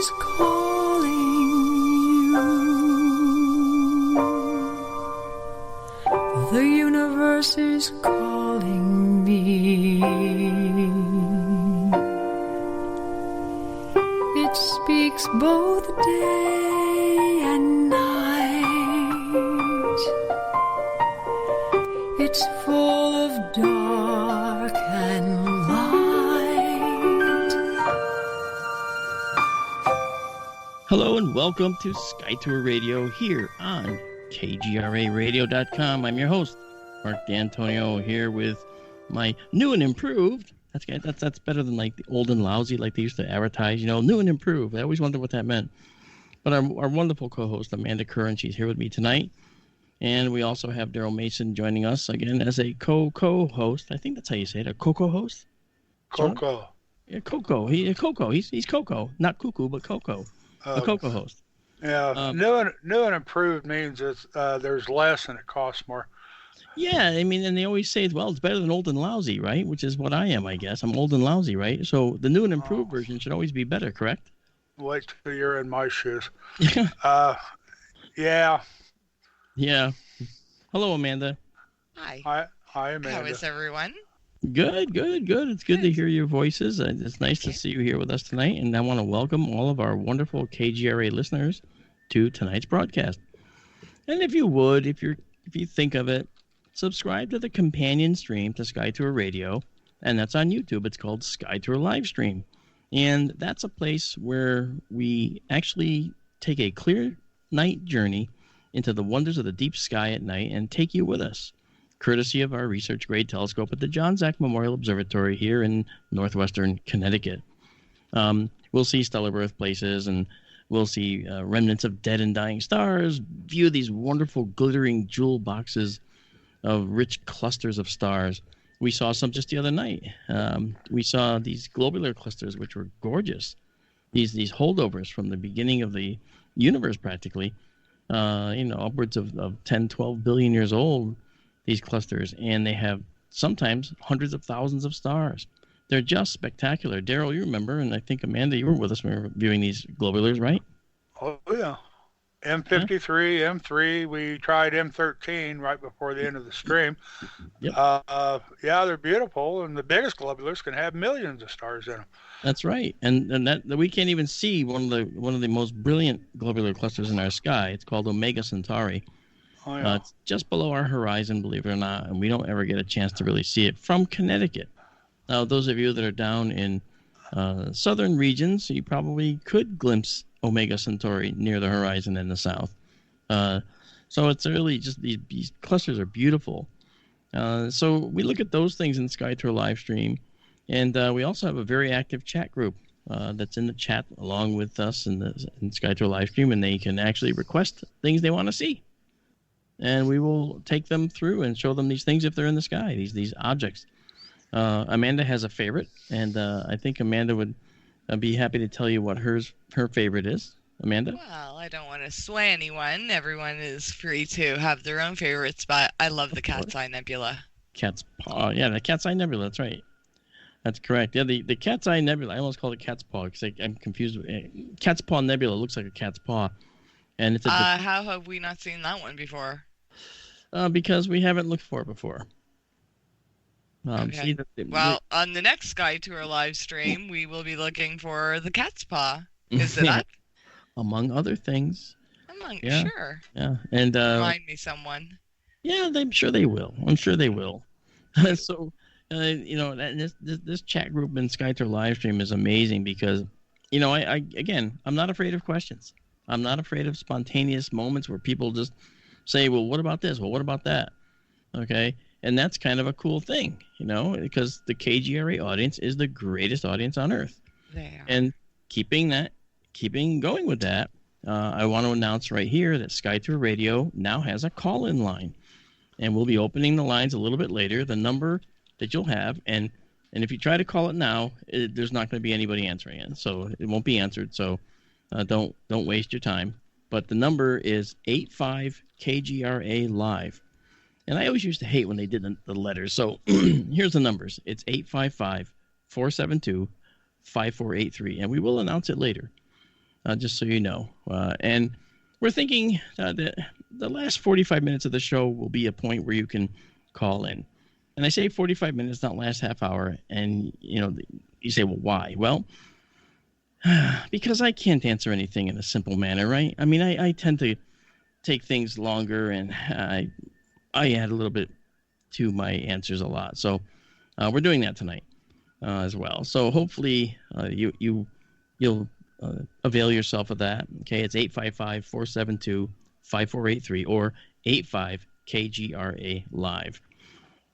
is calling you. The universe is calling me. It speaks both day and night. It's full of dark and light. Hello and welcome to Sky Tour Radio here on KGRAradio.com. I'm your host, Mark D'Antonio, here with my new and improved. That's better than like the old and lousy, like they used to advertise, new and improved. I always wondered what that meant. But our wonderful co-host, Amanda Curran, she's here with me tonight. And we also have Daryl Mason joining us again as a co-host. I think that's how you say it, a co-host? Coco. Yeah, Coco. He's Coco. Not cuckoo, but Coco. A Coco host. Yeah, new and improved means there's less and it costs more. Yeah, I mean, and they always say, well, it's better than old and lousy, right? Which is what I am, I guess. I'm old and lousy, right? So the new and improved version should always be better, correct? Wait till you're in my shoes. Yeah. Yeah. Hello, Amanda. Hi. Hi, Amanda. How is everyone? Good. It's good to hear your voices. It's nice to see you here with us tonight, and I want to welcome all of our wonderful KGRA listeners to tonight's broadcast. And if you would, if you think of it, subscribe to the companion stream to Sky Tour Radio, and that's on YouTube. It's called Sky Tour Live Stream, and that's a place where we actually take a clear night journey into the wonders of the deep sky at night and take you with us, courtesy of our research-grade telescope at the John Zach Memorial Observatory here in northwestern Connecticut. We'll see stellar birthplaces, and we'll see remnants of dead and dying stars, view these wonderful glittering jewel boxes of rich clusters of stars. We saw some just the other night. We saw these globular clusters, which were gorgeous. These holdovers from the beginning of the universe, practically, upwards of 10, 12 billion years old, these clusters, and they have sometimes hundreds of thousands of stars. They're just spectacular. Daryl, you remember, and I think Amanda, you were with us when we were viewing these globulars, right? Oh, yeah. M53, M3, we tried M13 right before the end of the stream. Yep. Yeah, they're beautiful, and the biggest globulars can have millions of stars in them. That's right, and that we can't even see one of the most brilliant globular clusters in our sky. It's called Omega Centauri. Oh, yeah. It's just below our horizon, believe it or not, and we don't ever get a chance to really see it from Connecticut. Now, those of you that are down in southern regions, you probably could glimpse Omega Centauri near the horizon in the south. So it's really just these clusters are beautiful. So we look at those things in Sky Tour live stream, and we also have a very active chat group that's in the chat along with us in Sky Tour live stream, and they can actually request things they want to see, and we will take them through and show them these things if they're in the sky, these objects. Amanda has a favorite, and I think Amanda would be happy to tell you what her favorite is. Amanda? Well, I don't want to sway anyone. Everyone is free to have their own favorites, but I love the Cat's Eye Nebula. Cat's Paw. Yeah, the Cat's Eye Nebula. That's right. That's correct. Yeah, the Cat's Eye Nebula. I almost call it Cat's Paw because I'm confused. Cat's Paw Nebula looks like a cat's paw. And it's how have we not seen that one before? Because we haven't looked for it before. Okay. Well, on the next Sky Tour live stream, we will be looking for the cat's paw. Is it up? Among other things. Sure. Yeah. And remind me, someone. Yeah, I'm sure they will. So, this chat group in Sky Tour live stream is amazing because, I'm not afraid of questions. I'm not afraid of spontaneous moments where people just say, well, what about this? Well, what about that? Okay. And that's kind of a cool thing, because the KGRA audience is the greatest audience on Earth. They are. And keeping going with that, I want to announce right here that Sky Tour Radio now has a call-in line. And we'll be opening the lines a little bit later. The number that you'll have, and if you try to call it now, there's not going to be anybody answering it. So it won't be answered. So don't waste your time. But the number is 85-KGRA Live. And I always used to hate when they did the letters. So here's the numbers. It's 855-472-5483. And we will announce it later. just so you know. And we're thinking that the last 45 minutes of the show will be a point where you can call in. And I say 45 minutes, not last half hour. And, you say, well, why? Well, because I can't answer anything in a simple manner, right? I mean, I tend to take things longer, and I add a little bit to my answers a lot. So we're doing that tonight as well. So hopefully you'll avail yourself of that. Okay, it's 855-472-5483 or 85-KGRA live.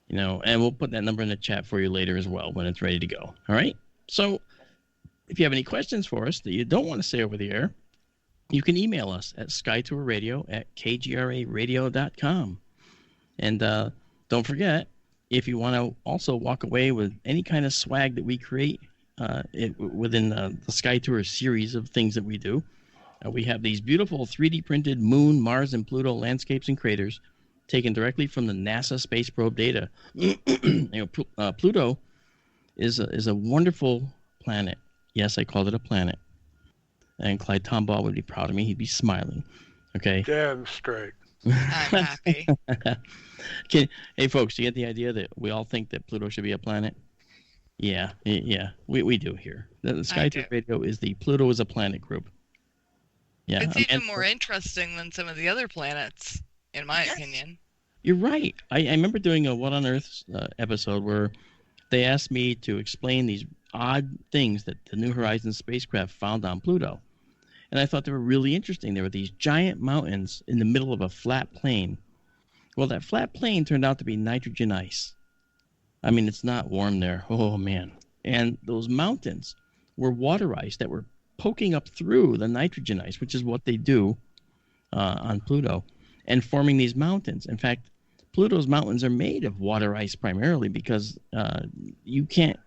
And we'll put that number in the chat for you later as well when it's ready to go. All right. So if you have any questions for us that you don't want to say over the air, you can email us at skytourradio@kgraradio.com. And don't forget, if you want to also walk away with any kind of swag that we create within the Sky Tour series of things that we do, we have these beautiful 3D printed Moon, Mars, and Pluto landscapes and craters taken directly from the NASA space probe data. Pluto is a wonderful planet. Yes, I called it a planet. And Clyde Tombaugh would be proud of me. He'd be smiling. Okay. Damn straight. I'm happy. Hey, folks, do you get the idea that we all think that Pluto should be a planet? Yeah, we do here. The Sky Tour Radio is the Pluto is a planet group. Yeah, it's even more interesting than some of the other planets, in my opinion. You're right. I remember doing a What on Earth episode where they asked me to explain these odd things that the New Horizons spacecraft found on Pluto. And I thought they were really interesting. There were these giant mountains in the middle of a flat plain. Well, that flat plain turned out to be nitrogen ice. I mean, it's not warm there. Oh, man. And those mountains were water ice that were poking up through the nitrogen ice, which is what they do on Pluto, and forming these mountains. In fact, Pluto's mountains are made of water ice primarily because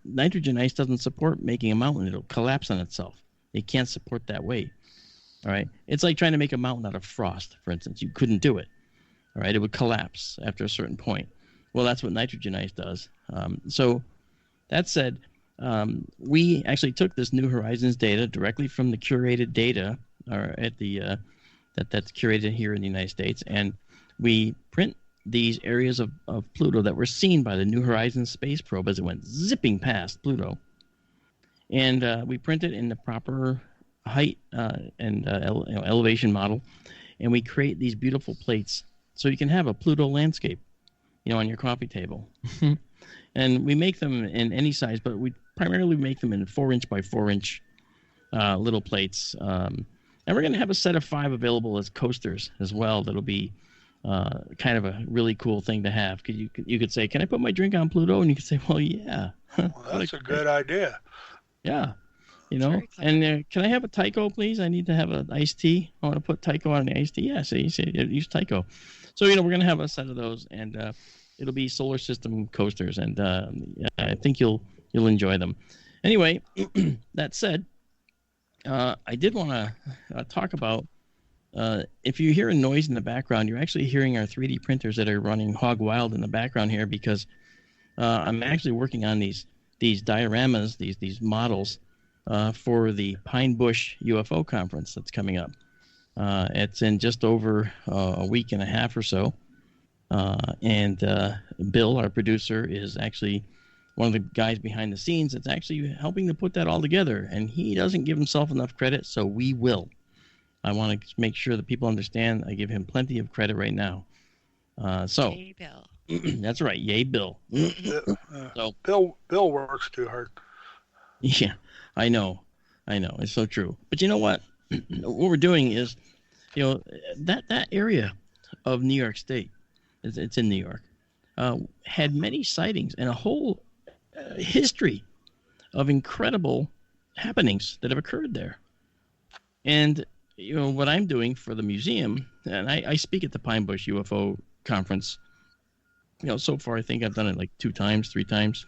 nitrogen ice doesn't support making a mountain. It'll collapse on itself. It can't support that weight. All right. It's like trying to make a mountain out of frost, for instance. You couldn't do it. All right. It would collapse after a certain point. Well, that's what nitrogen ice does. So that said, we actually took this New Horizons data directly from the curated data that's curated here in the United States, and we print these areas of Pluto that were seen by the New Horizons space probe as it went zipping past Pluto. And we print it in the proper height and elevation model, and we create these beautiful plates so you can have a Pluto landscape, on your coffee table. And we make them in any size, but we primarily make them in 4-inch by 4-inch little plates. And we're going to have a set of 5 available as coasters as well. That'll be kind of a really cool thing to have. Because you could say, can I put my drink on Pluto? And you could say, well, yeah. Well, that's a good idea. Yeah. And can I have a Tyco, please? I need to have an iced tea. I want to put Tyco on the iced tea. Yeah, so you say use Tyco. So, we're going to have a set of those, and it'll be solar system coasters, and I think you'll enjoy them. Anyway, that said, I did want to talk about if you hear a noise in the background, you're actually hearing our 3D printers that are running hog wild in the background here because I'm actually working on these dioramas, these models for the Pine Bush UFO conference that's coming up. It's in just over a week and a half or so. And Bill, our producer, is actually one of the guys behind the scenes that's actually helping to put that all together. And he doesn't give himself enough credit, so we will. I want to make sure that people understand I give him plenty of credit right now. Yay, Bill. That's right. Yay, Bill. So Bill works too hard. Yeah, I know. It's so true. But you know what? What we're doing is, that area of New York State, it's in New York, had many sightings and a whole history of incredible happenings that have occurred there. And, what I'm doing for the museum, and I speak at the Pine Bush UFO conference, so far I think I've done it like 2 times, 3 times.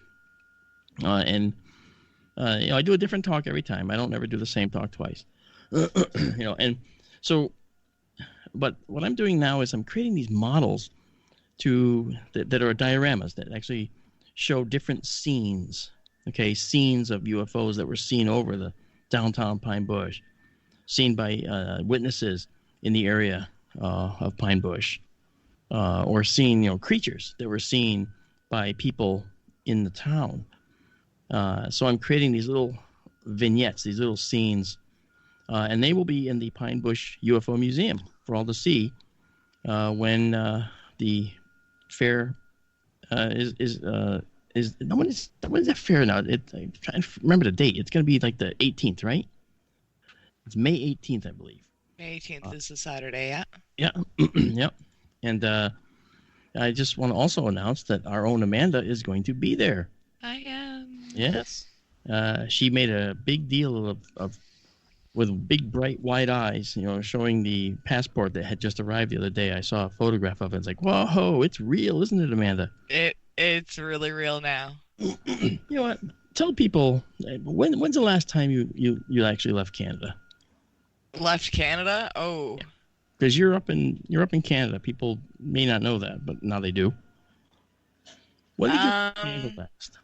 And I do a different talk every time. I don't ever do the same talk twice. And so, but what I'm doing now is I'm creating these models that are dioramas that actually show different scenes, scenes of UFOs that were seen over the downtown Pine Bush. seen by witnesses in the area of Pine Bush, or seen, creatures that were seen by people in the town. So I'm creating these little vignettes, these little scenes, and they will be in the Pine Bush UFO Museum for all to see when the fair is when is that fair now? I'm trying to remember the date. It's going to be like the 18th, right? It's May 18th, I believe. May 18th is a Saturday, yeah. Yeah, yep. And I just want to also announce that our own Amanda is going to be there. I am. Yes. She made a big deal of with big, bright, wide eyes, showing the passport that had just arrived the other day. I saw a photograph of it. It's like, whoa, it's real, isn't it, Amanda? It's really real now. You know what? Tell people, when's the last time you actually left Canada? Left Canada? Oh. Because you're up in Canada. People may not know that, but now they do. When did you leave Canada last?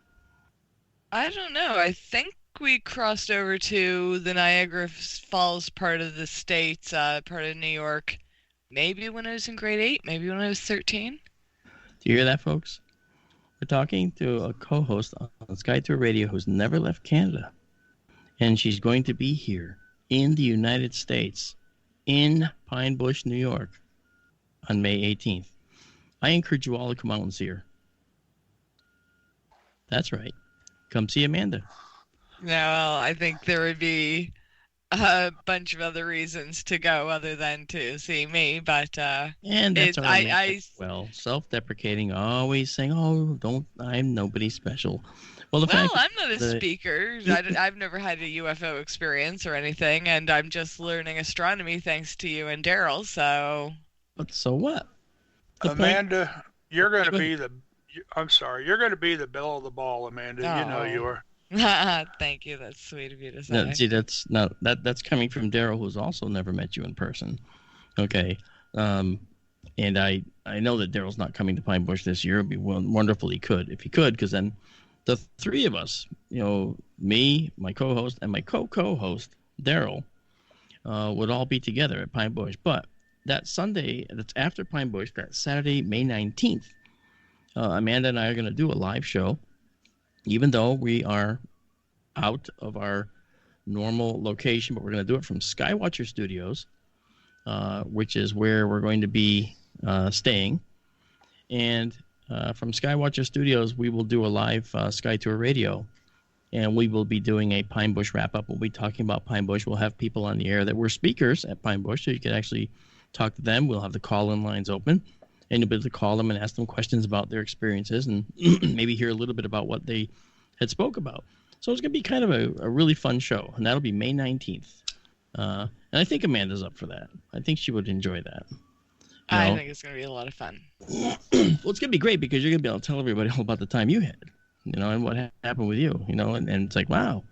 I don't know. I think we crossed over to the Niagara Falls part of the States, part of New York, maybe when I was in grade 8, maybe when I was 13. Do you hear that, folks? We're talking to a co-host on Sky Tour Radio who's never left Canada. And she's going to be here in the United States, in Pine Bush, New York, on May 18th. I encourage you all to come out and see her. That's right. Come see Amanda. No, I think there would be a bunch of other reasons to go other than to see me, but and that's well, self-deprecating, always saying, "Oh, I'm nobody special." Well, I'm not a speaker. I've never had a UFO experience or anything, and I'm just learning astronomy thanks to you and Daryl. So. But so what? Amanda, you're going to be the. I'm sorry, you're going to be the belle of the ball, Amanda. Oh. You know you are. Thank you. That's sweet of you to say. No, see, that's coming from Daryl, who's also never met you in person. Okay, and I know that Daryl's not coming to Pine Bush this year. It'd be wonderful if he could, because then the three of us, me, my co-host, and my co-host Daryl, would all be together at Pine Bush. But that Sunday, that's after Pine Bush, that Saturday, May 19th, Amanda and I are going to do a live show. Even though we are out of our normal location, but we're going to do it from Skywatcher Studios, which is where we're going to be staying. And from Skywatcher Studios, we will do a live Sky Tour Radio, and we will be doing a Pine Bush wrap-up. We'll be talking about Pine Bush. We'll have people on the air that were speakers at Pine Bush, so you can actually talk to them. We'll have the call-in lines open. And you'll be able to call them and ask them questions about their experiences and maybe hear a little bit about what they had spoke about. So it's going to be kind of a really fun show, and that'll be May 19th. And I think Amanda's up for that. I think she would enjoy that. I think it's going to be a lot of fun. Well, it's going to be great because you're going to be able to tell everybody all about the time you had, and what happened with you, and it's like, wow.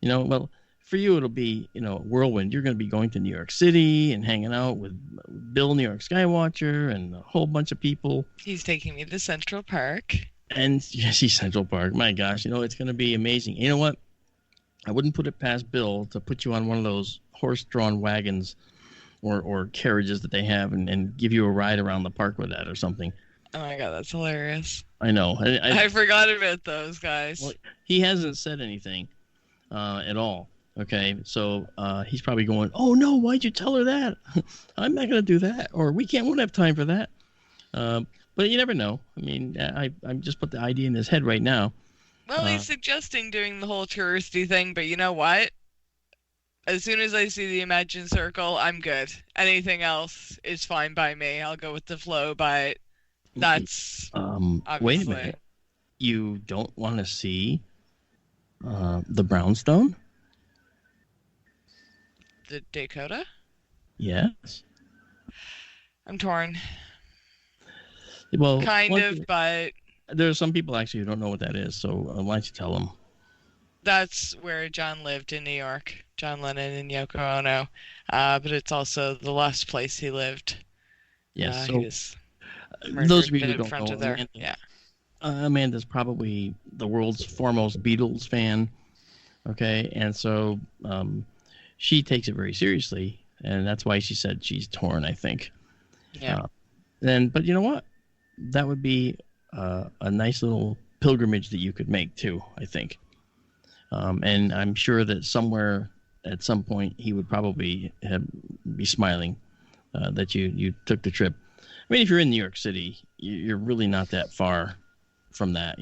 Well, for you, it'll be, a whirlwind. You're going to be going to New York City and hanging out with Bill, New York Skywatcher, and a whole bunch of people. He's taking me to Central Park. And yes, Central Park. My gosh, it's going to be amazing. You know what? I wouldn't put it past Bill to put you on one of those horse-drawn wagons or carriages that they have and give you a ride around the park with that or something. Oh, my God, that's hilarious. I know. I forgot about those guys. Well, he hasn't said anything at all. Okay, so he's probably going, "Oh no, why'd you tell her that? I'm not going to do that, or won't have time for that." But you never know. I mean, I'm just put the idea in his head right now. Well, he's suggesting doing the whole touristy thing, but you know what? As soon as I see the Imagine Circle, I'm good. Anything else is fine by me. I'll go with the flow, but that's wait a minute. You don't want to see the brownstone? The Dakota? Yes. I'm torn. Well, but there are some people actually who don't know what that is, so why don't you tell them? That's where John lived in New York, John Lennon and Yoko Ono, but it's also the last place he lived. Yes, he was those of you who in don't front know, of there. Yeah. Amanda's probably the world's foremost Beatles fan. Okay, and so she takes it very seriously, and that's why she said she's torn, I think. Yeah. But you know what? That would be a nice little pilgrimage that you could make too, I think. And I'm sure that somewhere at some point he would probably be smiling that you took the trip. I mean, if you're in New York City, you're really not that far from that,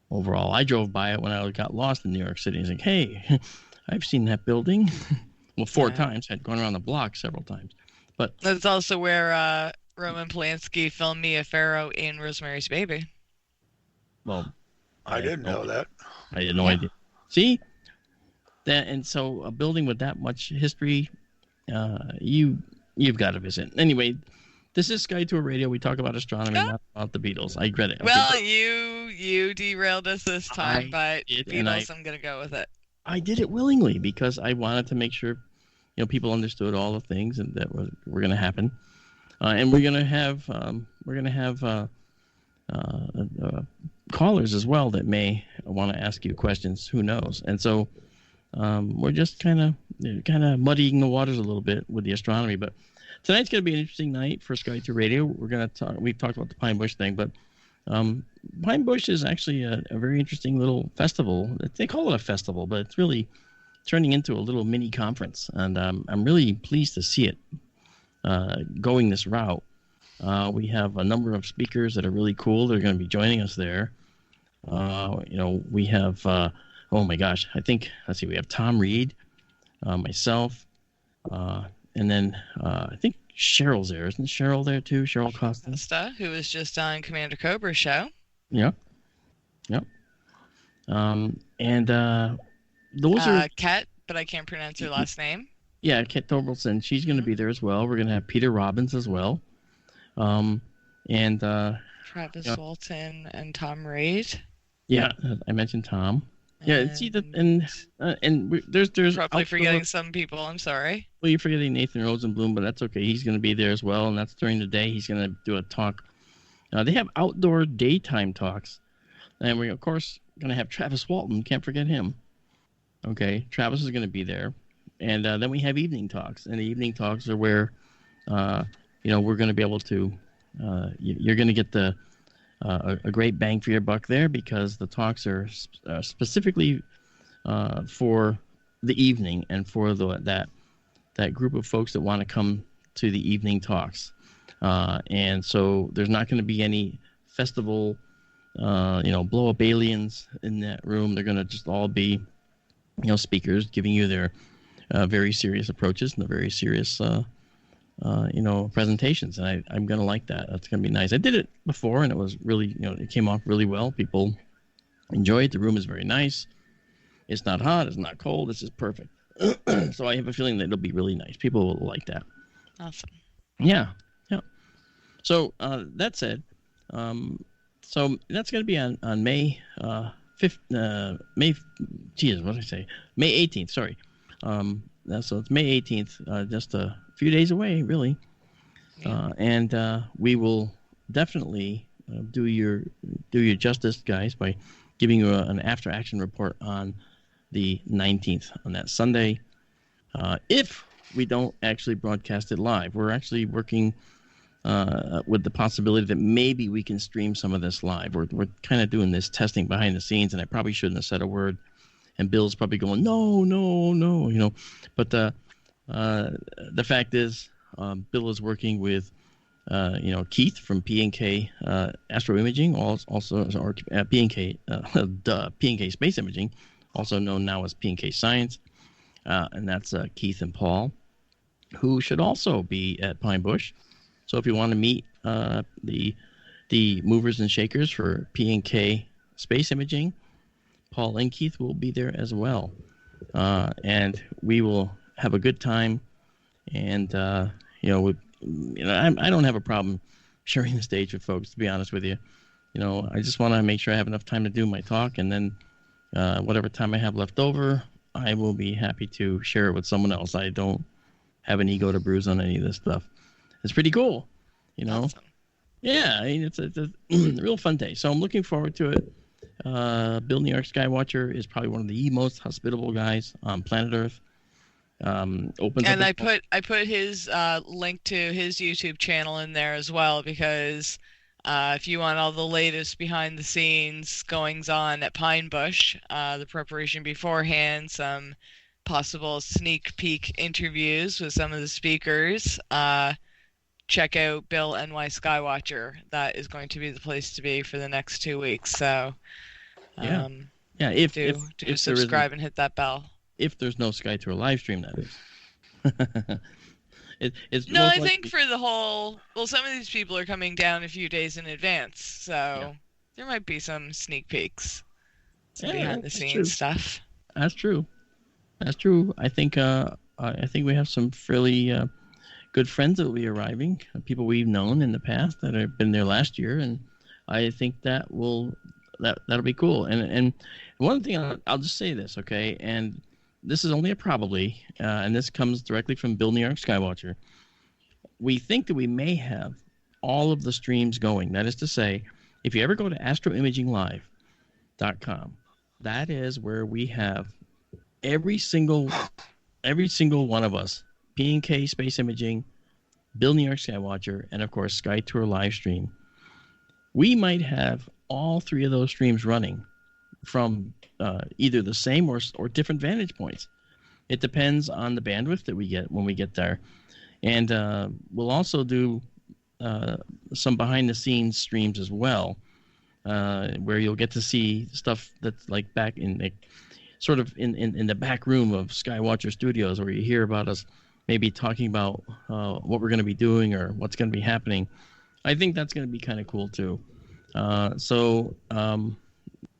overall. I drove by it when I got lost in New York City. I was like, hey, I've seen that building. Well, 4 times. I'd gone around the block several times. But that's also where Roman Polanski filmed Mia Farrow in Rosemary's Baby. Well, I didn't know that. I had no idea. See? And so a building with that much history, you've got to visit. Anyway, this is Sky Tour Radio. We talk about astronomy, not about the Beatles. I get it. Well, you derailed us this time, but Beatles, I'm going to go with it. I did it willingly because I wanted to make sure, people understood all the things and that were going to happen. And we're going to have callers as well that may want to ask you questions. Who knows? And so we're just kind of muddying the waters a little bit with the astronomy. But tonight's going to be an interesting night for Sky 2 Radio. We're going to talk. We've talked about the Pine Bush thing, but Pine Bush is actually a very interesting little festival. They call it a festival, but it's really turning into a little mini conference, and I'm really pleased to see it going this route. We have a number of speakers that are really cool. They're going to be joining us there. We have, oh my gosh, let's see, we have Tom Reed, myself, and then I think Cheryl's there. Isn't Cheryl there too? Cheryl Costa, who was just on Commander Cobra's show. Yep. And those are Kat, but I can't pronounce her last name. Yeah, Kat Torkelson. She's going to be there as well. We're going to have Peter Robbins as well. And Travis Walton and Tom Reed. Yeah, I mentioned Tom. Yeah, see that, and there's probably forgetting some people. I'm sorry. Well, you're forgetting Nathan Rosenblum, but that's okay. He's going to be there as well, and that's during the day. He's going to do a talk. They have outdoor daytime talks, and we're of course going to have Travis Walton. Can't forget him. Okay, Travis is going to be there, and then we have evening talks, and the evening talks are where, we're going to be able to. You're going to get a great bang for your buck there because the talks are specifically for the evening and for that group of folks that want to come to the evening talks. And so there's not going to be any festival, blow up aliens in that room. They're going to just all be, speakers giving you their very serious approaches and the very serious presentations, and I'm going to like that. That's going to be nice. I did it before, and it was really, it came off really well. People enjoy it. The room is very nice. It's not hot. It's not cold. It's just perfect. So I have a feeling that it'll be really nice. People will like that. Awesome. Yeah. So that said, so that's going to be on May 5th. May 18th. Sorry. So it's May 18th. Just a few days away, really. Yeah. And we will definitely do your justice, guys, by giving you an after action report on the 19th on that Sunday. If we don't actually broadcast it live, we're actually working with the possibility that maybe we can stream some of this live. We're kind of doing this testing behind the scenes, and I probably shouldn't have said a word. And Bill's probably going, no, But the fact is, Bill is working with, Keith from P&K Astro Imaging, or P&K, P&K Space Imaging, also known now as P&K Science, and that's Keith and Paul, who should also be at Pine Bush. So if you want to meet the movers and shakers for P&K Space Imaging, Paul and Keith will be there as well, and we will have a good time. And I don't have a problem sharing the stage with folks. To be honest with you, I just want to make sure I have enough time to do my talk, and then whatever time I have left over, I will be happy to share it with someone else. I don't have an ego to bruise on any of this stuff. It's pretty cool, Awesome. Yeah, I mean, it's a real fun day. So I'm looking forward to it. Bill New York Skywatcher is probably one of the most hospitable guys on planet Earth. Opens And up. I put his link to his YouTube channel in there as well, because if you want all the latest behind the scenes goings on at Pine Bush, the preparation beforehand, some possible sneak peek interviews with some of the speakers, check out Bill NY Skywatcher. That is going to be the place to be for the next 2 weeks. So Yeah. If subscribe and hit that bell. If there's no Sky Tour live stream, that is. It's no, most I likely... think for the whole, well, some of these people are coming down a few days in advance, so there might be some sneak peeks, some behind the scenes stuff. That's true. I think we have some fairly good friends that will be arriving, people we've known in the past that have been there last year, and I think that'll be cool. And one thing I'll just say this, okay, and this is only a probably, and this comes directly from Bill New York Skywatcher. We think that we may have all of the streams going. That is to say, if you ever go to astroimaginglive.com, that is where we have every single one of us, P&K Space Imaging, Bill New York Skywatcher, and of course Sky Tour live stream. We might have all three of those streams running from either the same or different vantage points. It depends on the bandwidth that we get when we get there. And we'll also do some behind the scenes streams as well, where you'll get to see stuff that's like back in the sort of in the back room of Skywatcher Studios, where you hear about us maybe talking about what we're going to be doing or what's going to be happening. I think that's going to be kind of cool too.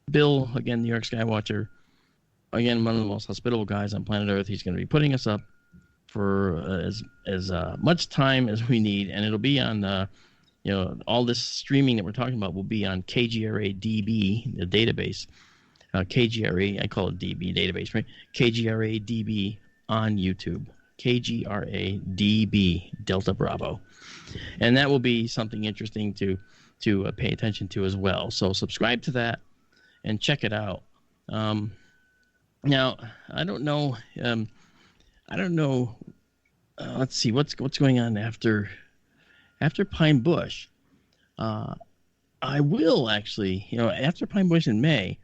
Bill, again, New York Skywatcher, again, one of the most hospitable guys on planet Earth. He's going to be putting us up for as much time as we need, and it'll be on all this streaming that we're talking about will be on KGRA DB, the database. KGRA, I call it DB database, right? KGRA DB on YouTube. KGRA DB Delta Bravo, and that will be something interesting to pay attention to as well. So subscribe to that and check it out. Now I don't know. Let's see what's going on after Pine Bush. I will actually, after Pine Bush in May.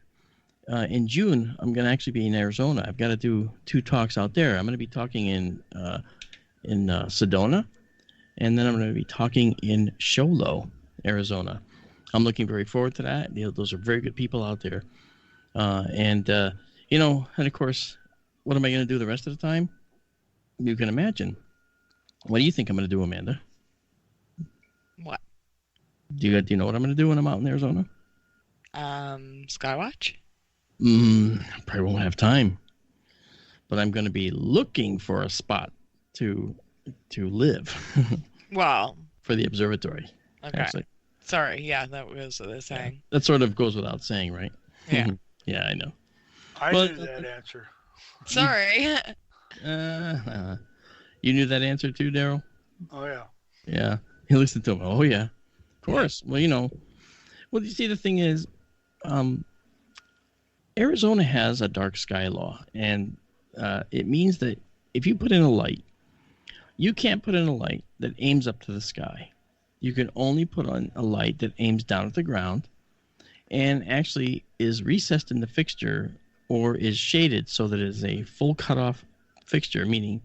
In June, I'm going to actually be in Arizona. I've got to do 2 talks out there. I'm going to be talking in Sedona, and then I'm going to be talking in Show Low, Arizona. I'm looking very forward to that. Those are very good people out there. And of course, what am I going to do the rest of the time? You can imagine. What do you think I'm going to do, Amanda? What? Do you know what I'm going to do when I'm out in Arizona? Skywatch? Probably won't have time, but I'm going to be looking for a spot to live. Wow. For the observatory. Okay. Actually. Sorry. Yeah, that was what they're saying. That sort of goes without saying, right? Yeah. Yeah, I know. I knew that answer. Sorry. You knew that answer too, Daryl? Oh yeah. Yeah. He listened to him. Oh yeah. Of course. Well, you see, the thing is, Arizona has a dark sky law, and it means that if you put in a light, you can't put in a light that aims up to the sky. You can only put on a light that aims down at the ground and actually is recessed in the fixture or is shaded so that it is a full cutoff fixture, meaning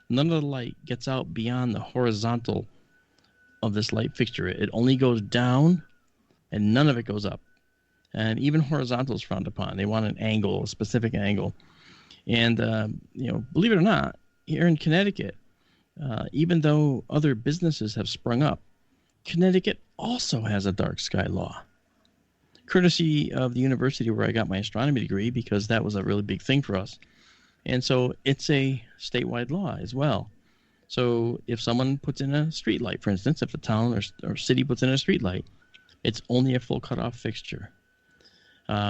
none of the light gets out beyond the horizontal of this light fixture. It only goes down and none of it goes up. And even horizontal is frowned upon. They want an angle, a specific angle. And, believe it or not, here in Connecticut, even though other businesses have sprung up, Connecticut also has a dark sky law, courtesy of the university where I got my astronomy degree, because that was a really big thing for us. And so it's a statewide law as well. So if someone puts in a street light, for instance, if the town or city puts in a street light, it's only a full cutoff fixture.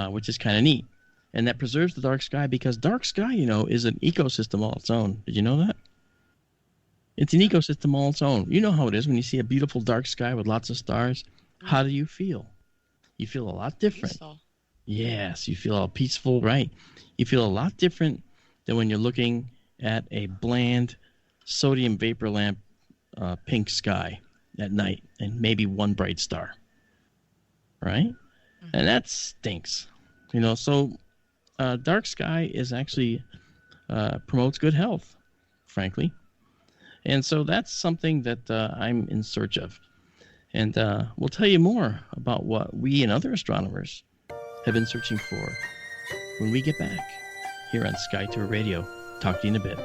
Which is kind of neat. And that preserves the dark sky, because dark sky, is an ecosystem all its own. Did you know that? It's an ecosystem all its own. You know how it is when you see a beautiful dark sky with lots of stars. How do you feel? You feel a lot different. Peaceful. Yes, you feel all peaceful, right? You feel a lot different than when you're looking at a bland sodium vapor lamp pink sky at night and maybe one bright star. Right? And that stinks. So dark sky is actually promotes good health, frankly. And so that's something that I'm in search of. And we'll tell you more about what we and other astronomers have been searching for when we get back here on Sky Tour Radio. Talk to you in a bit.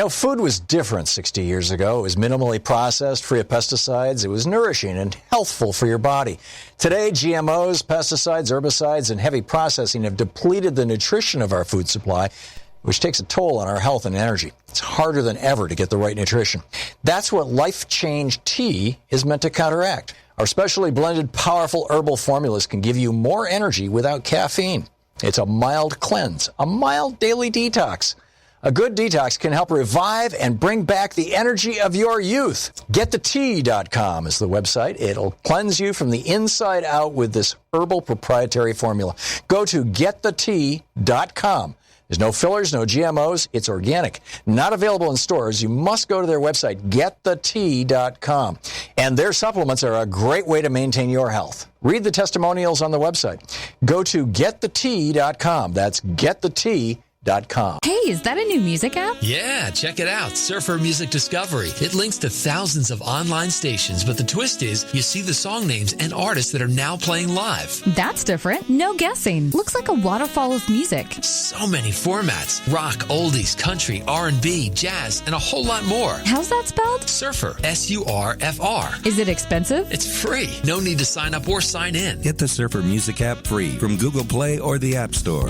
Food was different 60 years ago. It was minimally processed, free of pesticides. It was nourishing and healthful for your body. Today, GMOs, pesticides, herbicides, and heavy processing have depleted the nutrition of our food supply, which takes a toll on our health and energy. It's harder than ever to get the right nutrition. That's what Life Change Tea is meant to counteract. Our specially blended, powerful herbal formulas can give you more energy without caffeine. It's a mild cleanse, a mild daily detox. A good detox can help revive and bring back the energy of your youth. GetTheTea.com is the website. It'll cleanse you from the inside out with this herbal proprietary formula. Go to GetTheTea.com. There's no fillers, no GMOs. It's organic. Not available in stores. You must go to their website, GetTheTea.com. And their supplements are a great way to maintain your health. Read the testimonials on the website. Go to GetTheTea.com. That's GetTheTea.com. Hey, is that a new music app? Yeah, check it out. Surfer Music Discovery. It links to thousands of online stations, but the twist is you see the song names and artists that are now playing live. That's different. No guessing. Looks like a waterfall of music. So many formats. Rock, oldies, country, R&B, jazz, and a whole lot more. How's that spelled? Surfer. S-U-R-F-R. Is it expensive? It's free. No need to sign up or sign in. Get the Surfer Music app free from Google Play or the App Store.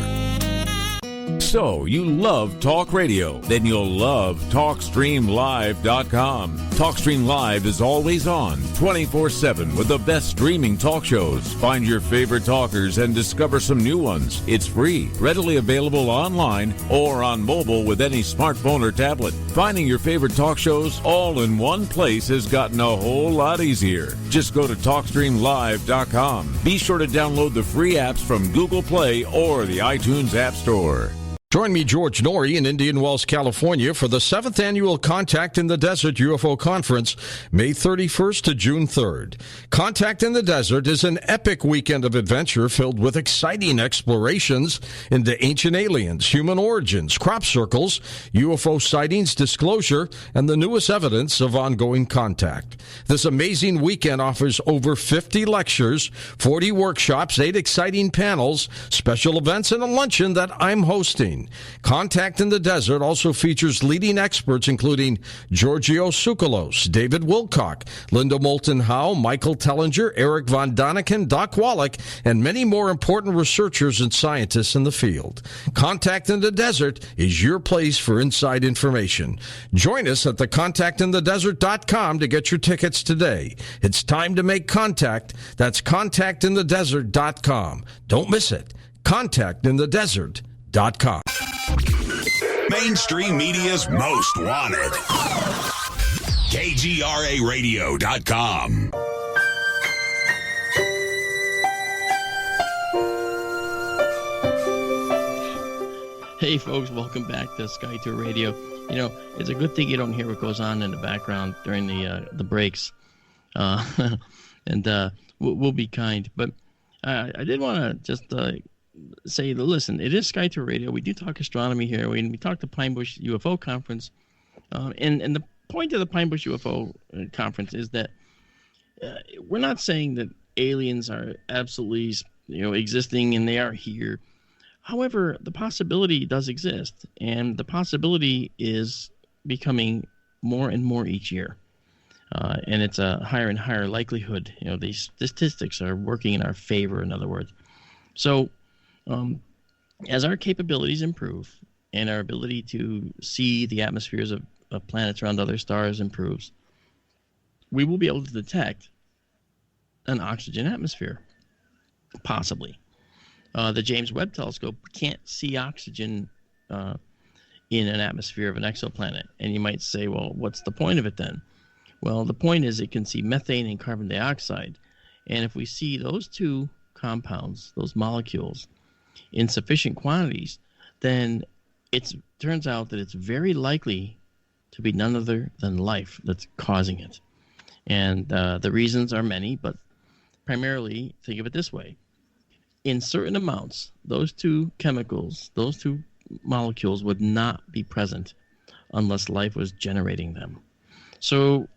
So, you love talk radio? Then you'll love TalkStreamLive.com. TalkStream Live is always on, 24/7 with the best streaming talk shows. Find your favorite talkers and discover some new ones. It's free, readily available online or on mobile with any smartphone or tablet. Finding your favorite talk shows all in one place has gotten a whole lot easier. Just go to TalkStreamLive.com. Be sure to download the free apps from Google Play or the iTunes App Store. Join me, George Norrie, in Indian Wells, California, for the 7th Annual Contact in the Desert UFO Conference, May 31st to June 3rd. Contact in the Desert is an epic weekend of adventure filled with exciting explorations into ancient aliens, human origins, crop circles, UFO sightings, disclosure, and the newest evidence of ongoing contact. This amazing weekend offers over 50 lectures, 40 workshops, 8 exciting panels, special events, and a luncheon that I'm hosting. Contact in the Desert also features leading experts including Giorgio Tsoukalos, David Wilcock, Linda Moulton Howe, Michael Tellinger, Eric von Daniken, Doc Wallach, and many more important researchers and scientists in the field. Contact in the Desert is your place for inside information. Join us at the contactinthedesert.com to get your tickets today. It's time to make contact. That's contactinthedesert.com. Don't miss it. Contactinthedesert.com. Mainstream media's most wanted. KGRAradio.com. Hey folks, welcome back to Sky Tour Radio. It's a good thing you don't hear what goes on in the background during the breaks. And we'll be kind. But I did want to just say, listen, it is Sky Tour Radio. We do talk astronomy here. We talk the Pine Bush UFO Conference. And the point of the Pine Bush UFO Conference is that we're not saying that aliens are absolutely existing and they are here. However, the possibility does exist, and the possibility is becoming more and more each year. And it's a higher and higher likelihood. These statistics are working in our favor, in other words. So as our capabilities improve and our ability to see the atmospheres of planets around other stars improves, we will be able to detect an oxygen atmosphere, possibly. The James Webb Telescope can't see oxygen in an atmosphere of an exoplanet. And you might say, well, what's the point of it then? Well, the point is it can see methane and carbon dioxide. And if we see those two compounds, those molecules, in sufficient quantities, then it turns out that it's very likely to be none other than life that's causing it. And the reasons are many, but primarily, think of it this way. In certain amounts, those two chemicals, those two molecules would not be present unless life was generating them. So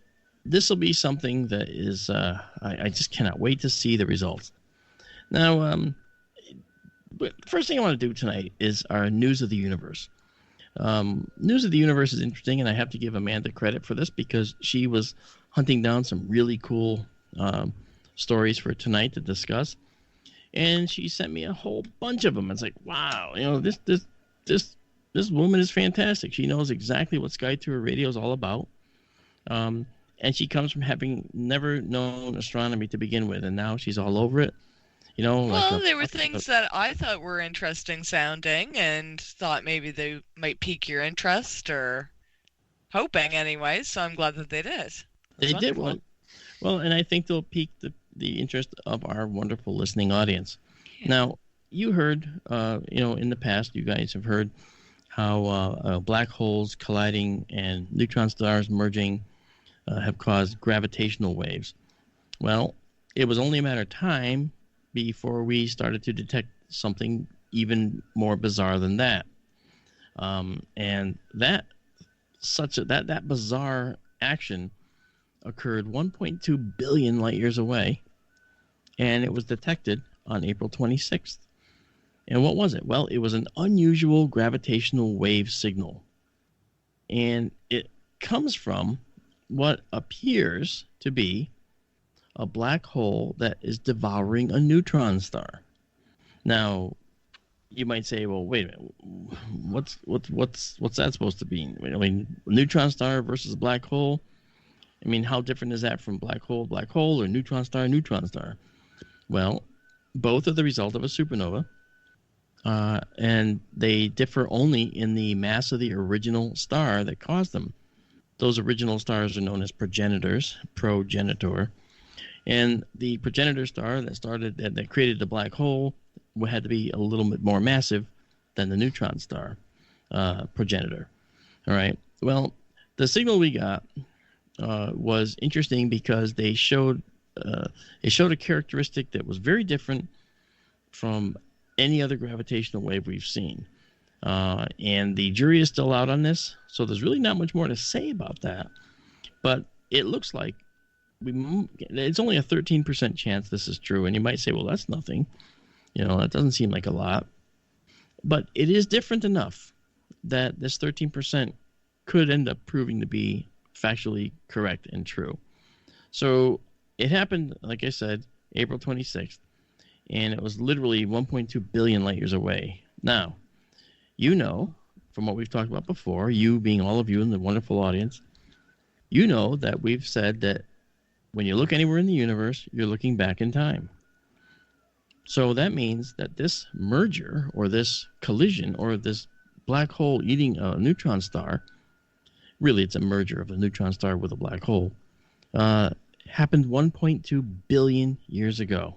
this will be something that is, I just cannot wait to see the results. Now, but the first thing I want to do tonight is our News of the Universe. News of the Universe is interesting, and I have to give Amanda credit for this because she was hunting down some really cool stories for tonight to discuss. And she sent me a whole bunch of them. It's like, wow, this woman is fantastic. She knows exactly what Sky Tour Radio is all about. And she comes from having never known astronomy to begin with, and now she's all over it. Well, there were things that I thought were interesting sounding and thought maybe they might pique your interest, or hoping anyway, so I'm glad that they did. They did one. Well, and I think they'll pique the interest of our wonderful listening audience. Yeah. Now, you heard, in the past, you guys have heard how black holes colliding and neutron stars merging have caused gravitational waves. Well, it was only a matter of time before we started to detect something even more bizarre than that. And that bizarre action occurred 1.2 billion light years away, and it was detected on April 26th. And what was it? Well, it was an unusual gravitational wave signal. And it comes from what appears to be a black hole that is devouring a neutron star. Now, you might say, well, wait a minute, what's that supposed to be? I mean, neutron star versus a black hole? I mean, how different is that from black hole, or neutron star, neutron star? Well, both are the result of a supernova, and they differ only in the mass of the original star that caused them. Those original stars are known as progenitors, progenitor, and the progenitor star that created the black hole had to be a little bit more massive than the neutron star progenitor. All right. Well, the signal we got was interesting because they showed a characteristic that was very different from any other gravitational wave we've seen. And the jury is still out on this, so there's really not much more to say about that. But it looks like it's only a 13% chance this is true. And you might say, well, that's nothing. That doesn't seem like a lot. But it is different enough that this 13% could end up proving to be factually correct and true. So it happened, like I said, April 26th, and it was literally 1.2 billion light years away. Now, from what we've talked about before, you being all of you in the wonderful audience, that we've said that when you look anywhere in the universe, you're looking back in time. So that means that this merger or this collision or this black hole eating a neutron star, really it's a merger of a neutron star with a black hole, happened 1.2 billion years ago.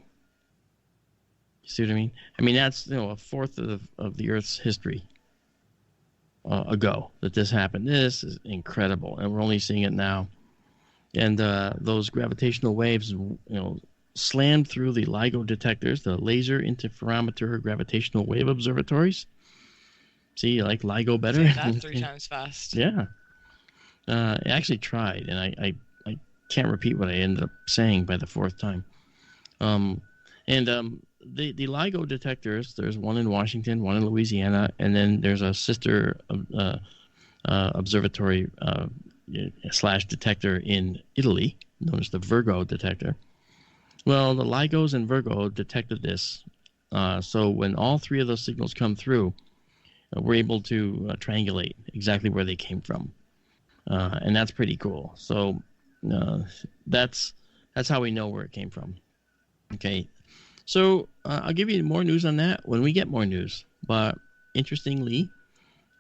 You see what I mean? I mean, that's a fourth of the Earth's history ago that this happened. This is incredible, and we're only seeing it now. And those gravitational waves, slammed through the LIGO detectors, the laser interferometer gravitational wave observatories. See, you like LIGO better? Say that 3 times fast. Yeah. I actually tried, and I can't repeat what I ended up saying by the 4th time. The LIGO detectors, there's one in Washington, one in Louisiana, and then there's a sister observatory / detector in Italy, known as the Virgo detector. Well, the LIGOs and Virgo detected this. So when all 3 of those signals come through, we're able to triangulate exactly where they came from. And that's pretty cool. So that's how we know where it came from. Okay. So I'll give you more news on that when we get more news. But interestingly,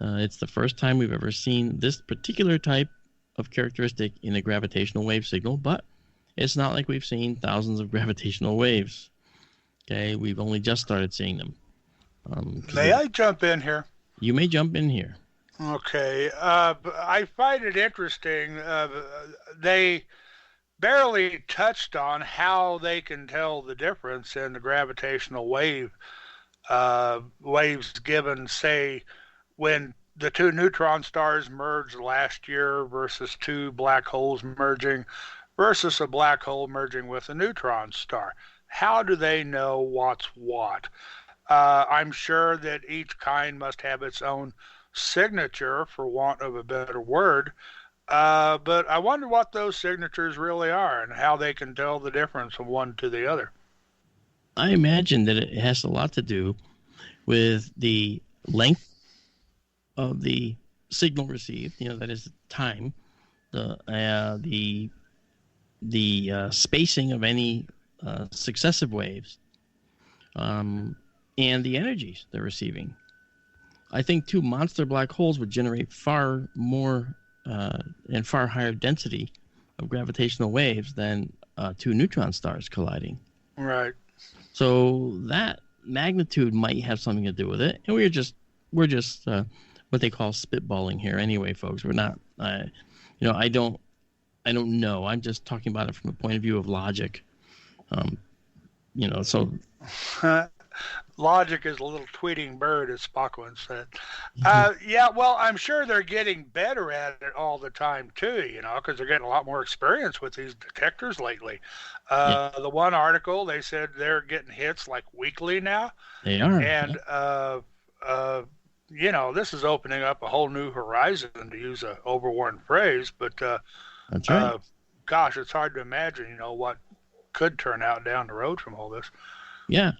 it's the first time we've ever seen this particular type of characteristic in the gravitational wave signal, but it's not like we've seen thousands of gravitational waves. Okay, we've only just started seeing them. May I jump in here? You may jump in here. Okay. I find it interesting. They barely touched on how they can tell the difference in the gravitational waves given, say, when the two neutron stars merged last year versus two black holes merging versus a black hole merging with a neutron star. How do they know what's what? I'm sure that each kind must have its own signature, for want of a better word, but I wonder what those signatures really are and how they can tell the difference from one to the other. I imagine that it has a lot to do with the length of the signal received, that is time, the spacing of any successive waves, and the energies they're receiving. I think two monster black holes would generate far more and far higher density of gravitational waves than two neutron stars colliding. Right. So that magnitude might have something to do with it, and we're just what they call spitballing here, anyway, folks. We're not, I don't know. I'm just talking about it from a point of view of logic. So. Logic is a little tweeting bird, as Spock once said. Yeah, well, I'm sure they're getting better at it all the time, too, because they're getting a lot more experience with these detectors lately. The one article, they said they're getting hits like weekly now. They are. And, this is opening up a whole new horizon, to use an overworn phrase. But, that's right. Gosh, it's hard to imagine, what could turn out down the road from all this. Yeah.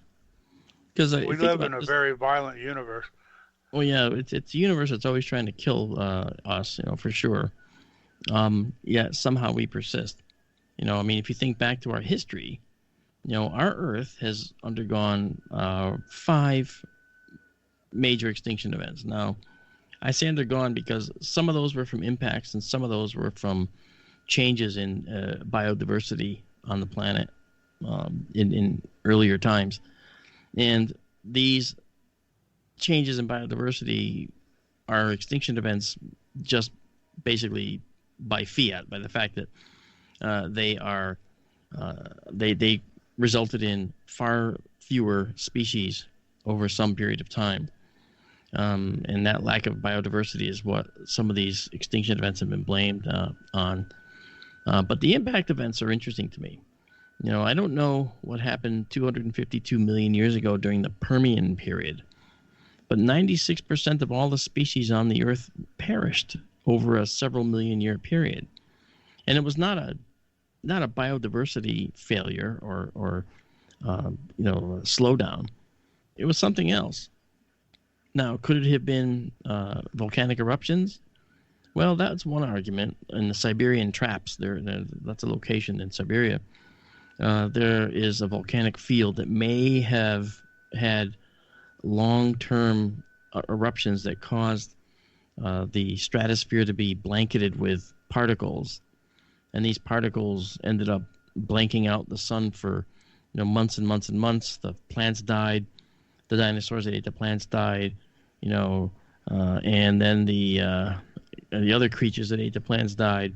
Because we live in a very violent universe. Well, yeah, it's a universe that's always trying to kill us, for sure. Yet somehow we persist. If you think back to our history, our Earth has undergone 5 major extinction events. Now, I say undergone because some of those were from impacts and some of those were from changes in biodiversity on the planet in earlier times. And these changes in biodiversity are extinction events just basically by fiat, by the fact that they resulted in far fewer species over some period of time. And that lack of biodiversity is what some of these extinction events have been blamed on. But the impact events are interesting to me. I don't know what happened 252 million years ago during the Permian period, but 96% of all the species on the Earth perished over a several million year period. And it was not a biodiversity failure or a slowdown. It was something else. Now, could it have been volcanic eruptions? Well, that's one argument. In the Siberian traps, that's a location in Siberia. There is a volcanic field that may have had long-term eruptions that caused the stratosphere to be blanketed with particles, and these particles ended up blanking out the sun for months and months and months. The plants died, the dinosaurs that ate the plants died, and then the other creatures that ate the plants died.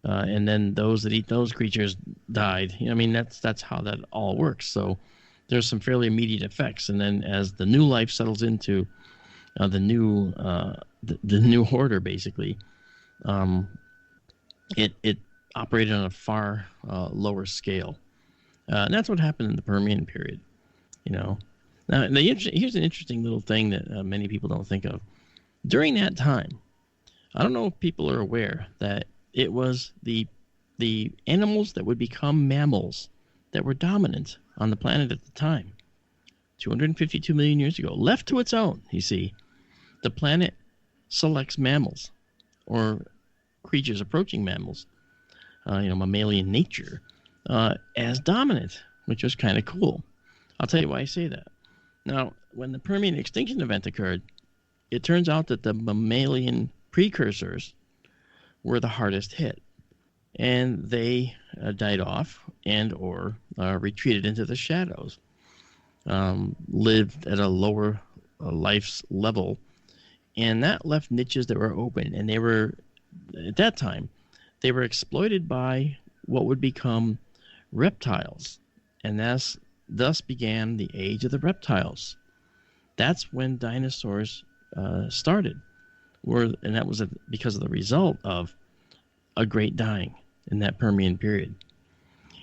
And then those that eat those creatures died. That's how that all works. So there's some fairly immediate effects. And then as the new life settles into the new order, basically, it operated on a far lower scale. And that's what happened in the Permian period. Now here's an interesting little thing that many people don't think of. During that time, I don't know if people are aware that it was the animals that would become mammals that were dominant on the planet at the time. 252 million years ago. Left to its own, you see, the planet selects mammals or creatures approaching mammals, mammalian nature, as dominant, which was kind of cool. I'll tell you why I say that. Now, when the Permian extinction event occurred, it turns out that the mammalian precursors were the hardest hit. And they died off and or retreated into the shadows, lived at a lower life's level. And that left niches that were open. And they were, at that time, they were exploited by what would become reptiles. And thus began the age of the reptiles. That's when dinosaurs started. And that was because of the result of a great dying in that Permian period.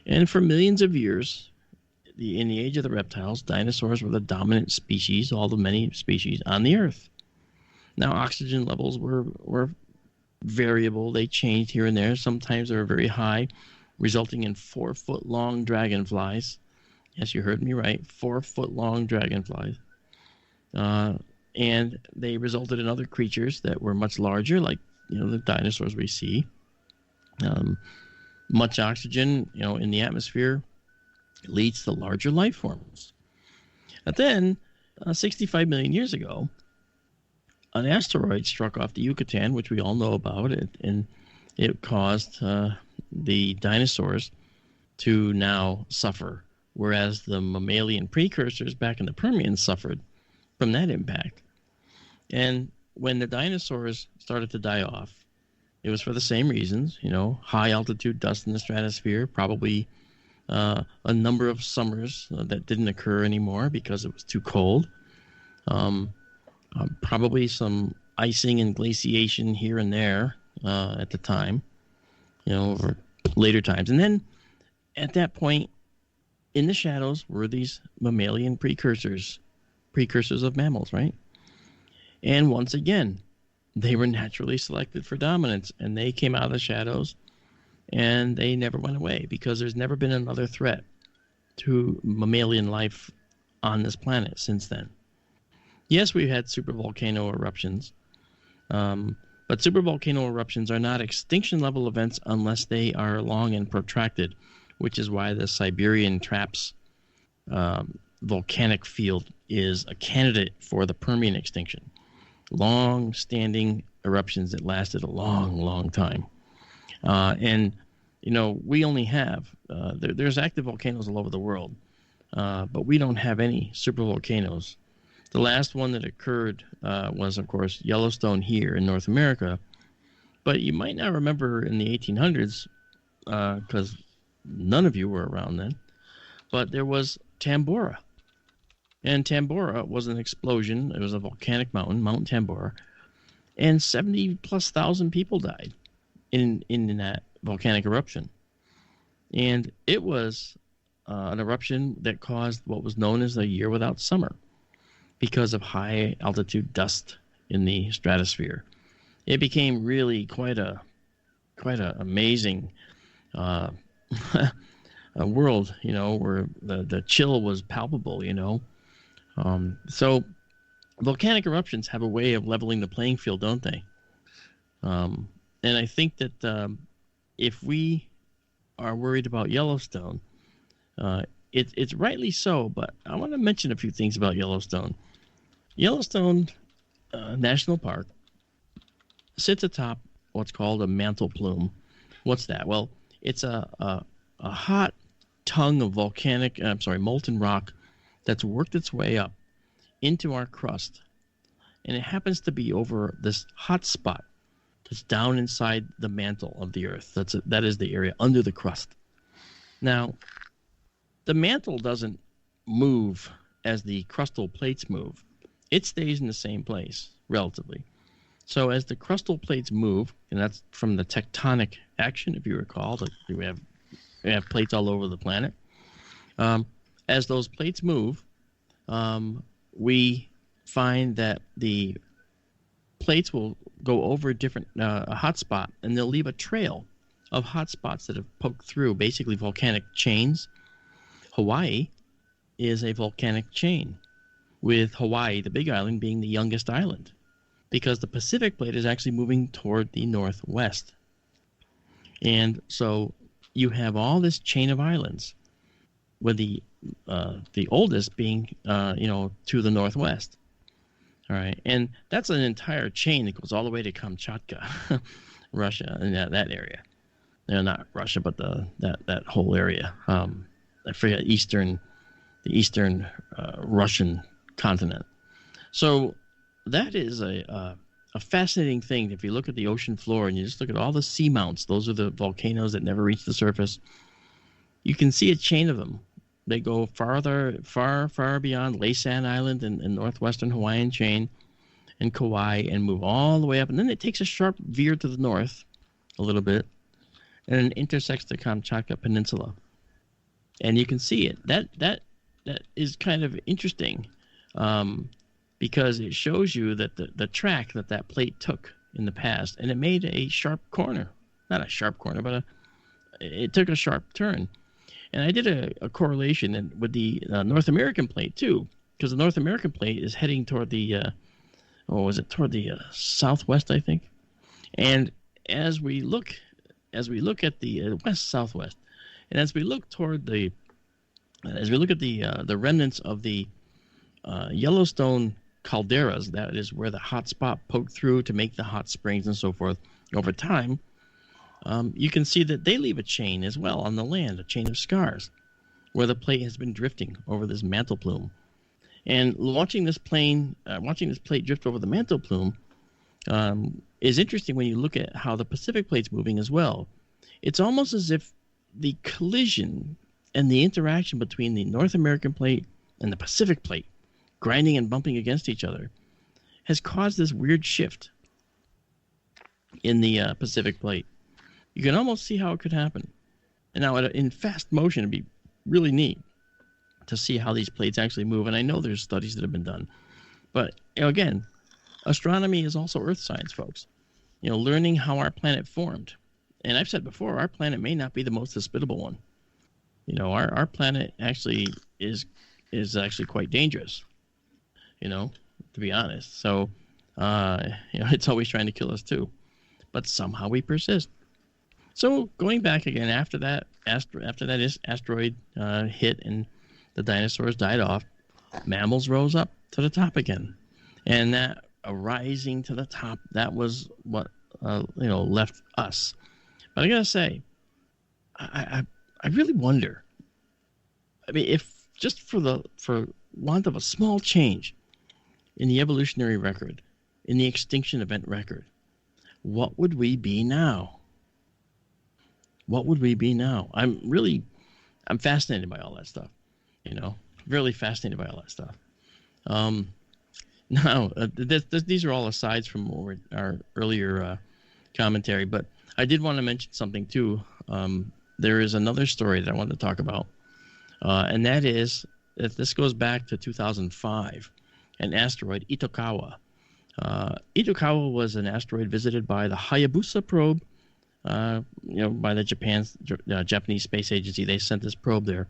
And for millions of years, in the age of the reptiles, dinosaurs were the dominant species, all the many species on the Earth. Now, oxygen levels were variable. They changed here and there. Sometimes they were very high, resulting in 4-foot-long dragonflies. Yes, you heard me right, 4-foot-long dragonflies. And they resulted in other creatures that were much larger, like the dinosaurs we see. Much oxygen, in the atmosphere leads to larger life forms. But then, 65 million years ago, an asteroid struck off the Yucatan, which we all know about, and it caused the dinosaurs to now suffer, whereas the mammalian precursors back in the Permian suffered from that impact. And when the dinosaurs started to die off, it was for the same reasons, high altitude dust in the stratosphere, probably a number of summers that didn't occur anymore because it was too cold. Probably some icing and glaciation here and there at the time, over later times. And then at that point, in the shadows were these mammalian precursors of mammals, right? And once again, they were naturally selected for dominance, and they came out of the shadows, and they never went away because there's never been another threat to mammalian life on this planet since then. Yes, we've had supervolcano eruptions, but supervolcano eruptions are not extinction-level events unless they are long and protracted, which is why the Siberian Traps volcanic field is a candidate for the Permian extinction. Long-standing eruptions that lasted a long, long time. And, we only have, there's active volcanoes all over the world, but we don't have any supervolcanoes. The last one that occurred was, of course, Yellowstone here in North America. But you might not remember in the 1800s, because none of you were around then, but there was Tambora. And Tambora was an explosion. It was a volcanic mountain, Mount Tambora. And 70,000+ people died in that volcanic eruption. And it was an eruption that caused what was known as a year without summer because of high altitude dust in the stratosphere. It became really quite a amazing a world, where the chill was palpable, So volcanic eruptions have a way of leveling the playing field, don't they? And I think that if we are worried about Yellowstone, it's rightly so, but I want to mention a few things about Yellowstone. Yellowstone National Park sits atop what's called a mantle plume. What's that? Well, it's a hot tongue of molten rock that's worked its way up into our crust. And it happens to be over this hot spot that's down inside the mantle of the Earth. That is the area under the crust. Now, the mantle doesn't move as the crustal plates move. It stays in the same place, relatively. So as the crustal plates move, and that's from the tectonic action, if you recall, that we have plates all over the planet. As those plates move, we find that the plates will go over a hot spot, and they'll leave a trail of hot spots that have poked through, basically volcanic chains. Hawaii is a volcanic chain, with Hawaii, the big island, being the youngest island, because the Pacific plate is actually moving toward the northwest. And so you have all this chain of islands, with the oldest being, to the northwest. All right, and that's an entire chain that goes all the way to Kamchatka. Russia and that area. Not Russia, but that whole area. I forget the eastern Russian continent. So that is a fascinating thing. If you look at the ocean floor and you just look at all the seamounts, those are the volcanoes that never reach the surface. You can see a chain of them. They go far beyond Laysan Island and northwestern Hawaiian chain and Kauai and move all the way up. And then it takes a sharp veer to the north a little bit and it intersects the Kamchatka Peninsula. And you can see it. That is kind of interesting because it shows you that the track that plate took in the past, and it made a sharp corner. Not a sharp corner, but it took a sharp turn. And I did a correlation with the North American plate too, because the North American plate is heading toward the toward the southwest, I think. And as we look at the west southwest, and as we look at the remnants of the Yellowstone calderas, that is where the hot spot poked through to make the hot springs and so forth over time. You can see that they leave a chain as well on the land, a chain of scars, where the plate has been drifting over this mantle plume. And watching this plate drift over the mantle plume is interesting when you look at how the Pacific plate's moving as well. It's almost as if the collision and the interaction between the North American plate and the Pacific plate, grinding and bumping against each other, has caused this weird shift in the Pacific plate. You can almost see how it could happen. And now in fast motion, it'd be really neat to see how these plates actually move. And I know there's studies that have been done. But, again, astronomy is also earth science, folks. Learning how our planet formed. And I've said before, our planet may not be the most hospitable one. Our planet actually is actually quite dangerous, to be honest. So, it's always trying to kill us too. But somehow we persist. So going back again after that asteroid hit and the dinosaurs died off, mammals rose up to the top again, and that rising to the top, that was what left us. But I gotta say, I really wonder. I mean, if just for want of a small change in the evolutionary record, in the extinction event record, what would we be now? What would we be now? I'm fascinated by all that stuff, really fascinated by all that stuff. Now, these are all asides from our earlier commentary, but I did want to mention something too. There is another story that I wanted to talk about, and that is that this goes back to 2005, an asteroid, Itokawa. Itokawa was an asteroid visited by the Hayabusa probe, by the Japanese Space Agency. They sent this probe there.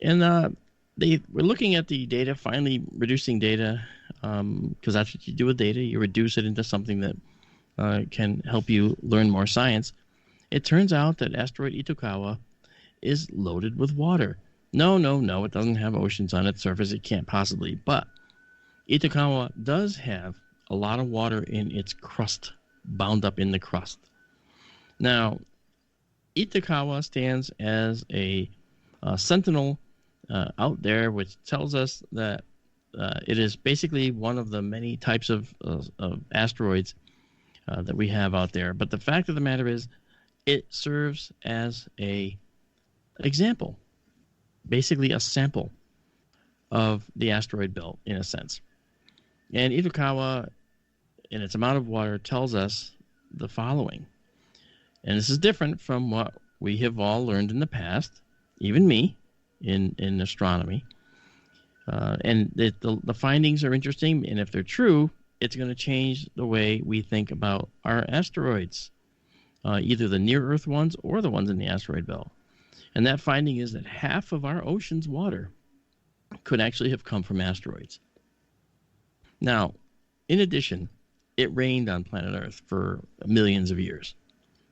And they were looking at the data, finally reducing data, because that's what you do with data. You reduce it into something that can help you learn more science. It turns out that asteroid Itokawa is loaded with water. No, it doesn't have oceans on its surface. It can't possibly. But Itokawa does have a lot of water in its crust, bound up in the crust. Now, Itokawa stands as a sentinel out there, which tells us that it is basically one of the many types of asteroids that we have out there. But the fact of the matter is, it serves as a example, basically a sample of the asteroid belt, in a sense. And Itokawa, in its amount of water, tells us the following. And this is different from what we have all learned in the past, even me, in astronomy. And the findings are interesting, and if they're true, it's going to change the way we think about our asteroids, either the near-Earth ones or the ones in the asteroid belt. And that finding is that half of our ocean's water could actually have come from asteroids. Now, in addition, it rained on planet Earth for millions of years.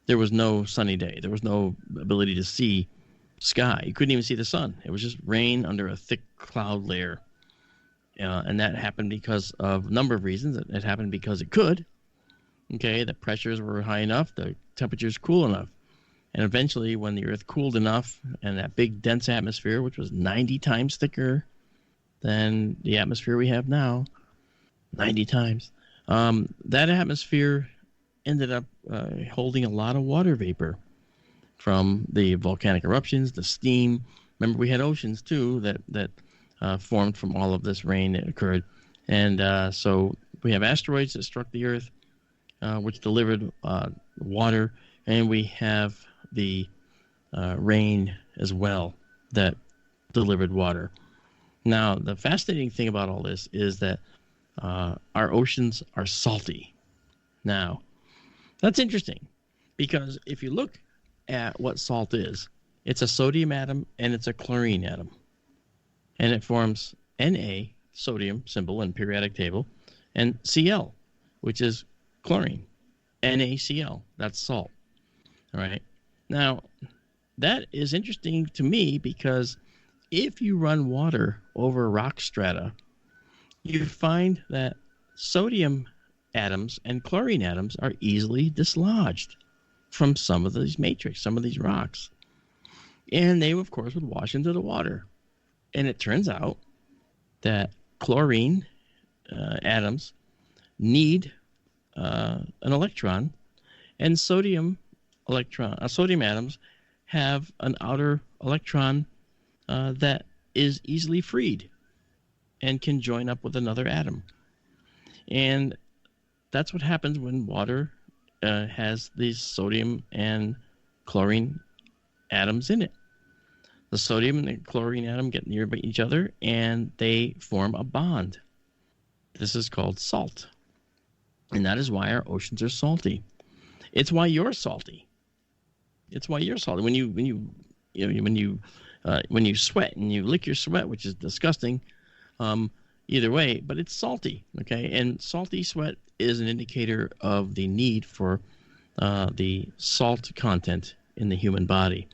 There was no sunny day. There was no ability to see sky. You couldn't even see the sun. It was just rain under a thick cloud layer. And that happened because of a number of reasons. It happened because it could. Okay, the pressures were high enough, the temperatures cool enough. And eventually, when the Earth cooled enough and that big dense atmosphere, which was 90 times thicker than the atmosphere we have now, 90 times, that atmosphere ended up holding a lot of water vapor from the volcanic eruptions, the steam. Remember, we had oceans, too, that formed from all of this rain that occurred. And so we have asteroids that struck the Earth, which delivered water, and we have the rain as well that delivered water. Now, the fascinating thing about all this is that our oceans are salty. Now, that's interesting because if you look at what salt is, it's a sodium atom and it's a chlorine atom. And it forms Na, sodium symbol in periodic table, and Cl, which is chlorine. NaCl, that's salt. All right. Now, that is interesting to me because if you run water over rock strata, you find that sodium atoms and chlorine atoms are easily dislodged from some of these matrix, some of these rocks. And they, of course, would wash into the water. And it turns out that chlorine atoms need an electron, and sodium atoms have an outer electron that is easily freed and can join up with another atom. And that's what happens when water has these sodium and chlorine atoms in it. The sodium and the chlorine atom get near each other and they form a bond. This is called salt. And that is why our oceans are salty. It's why you're salty. It's why you're salty. When you sweat and you lick your sweat, which is disgusting, either way, but it's salty. Okay, and salty sweat is an indicator of the need for the salt content in the human body.